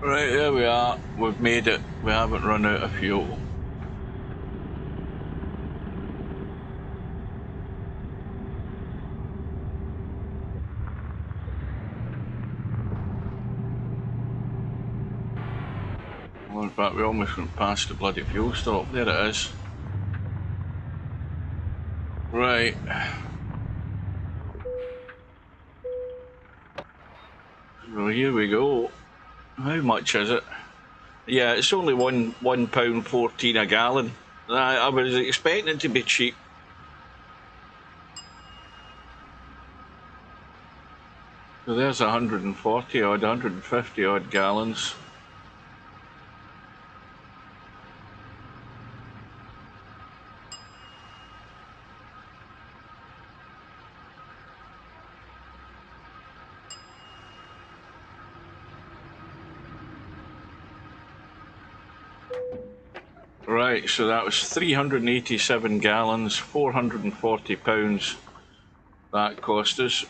Right, there we are. We've made it. We haven't run out of fuel. Well, in fact, we almost went past the bloody fuel stop. There it is. Right. So here we go. How much is it? Yeah, it's only £1.14 a gallon. I was expecting it to be cheap. So there's 140 odd, 150 odd gallons. Right, so that was 387 gallons, £440 that cost us.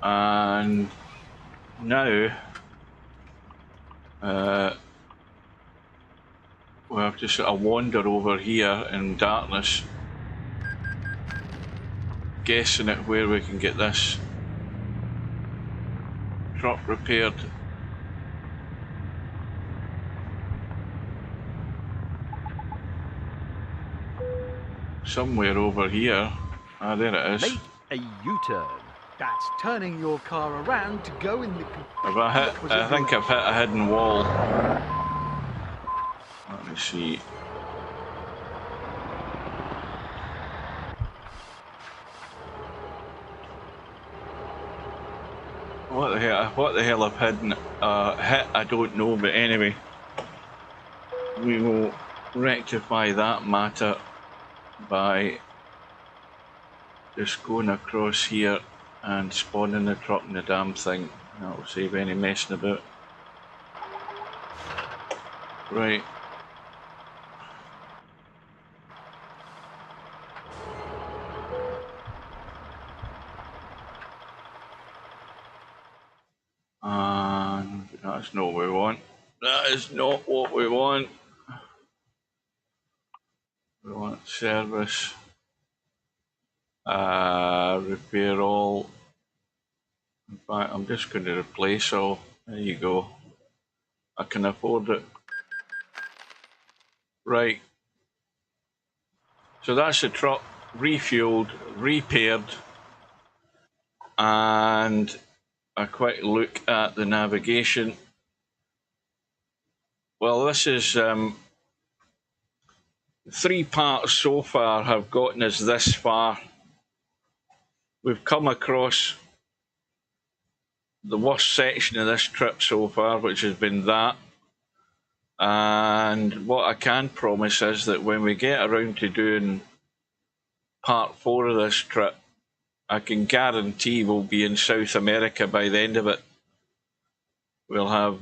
And now we have to sort of wander over here in darkness, guessing at where we can get this truck repaired. Somewhere over here. Ah, there it is. Make a U-turn. That's turning your car around to go in the Have I hit? opposite I think I've hit a hidden wall. Let me see. What the hell? What the hell I've hidden? Hit? I don't know. But anyway, we will rectify that matter by just going across here and spawning the truck in the damn thing. That'll save any messing about. Right. And that's not what we want. That is not what we want. We want service. Repair all. In fact, I'm just going to replace all. There you go. I can afford it. Right. So that's the truck refueled, repaired, and a quick look at the navigation. Well, this is 3 parts so far have gotten us this far. We've come across the worst section of this trip so far, which has been that. And what I can promise is that when we get around to doing part 4 of this trip, I can guarantee we'll be in South America by the end of it. We'll have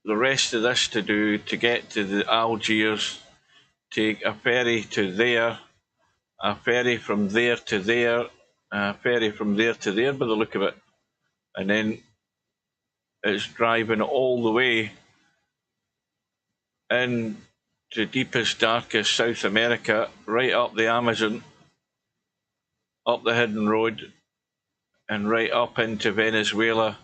the rest of this to do to get to the Algiers, take a ferry to there, a ferry from there to there, ferry from there to there by the look of it. And then it's driving all the way in to deepest, darkest South America, right up the Amazon, up the hidden road, and right up into Venezuela,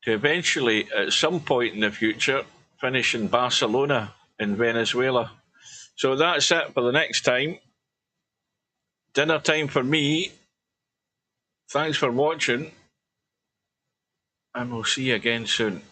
to eventually, at some point in the future, finish in Barcelona in Venezuela. So that's it for the next time. Dinner time for me. Thanks for watching, and we'll see you again soon.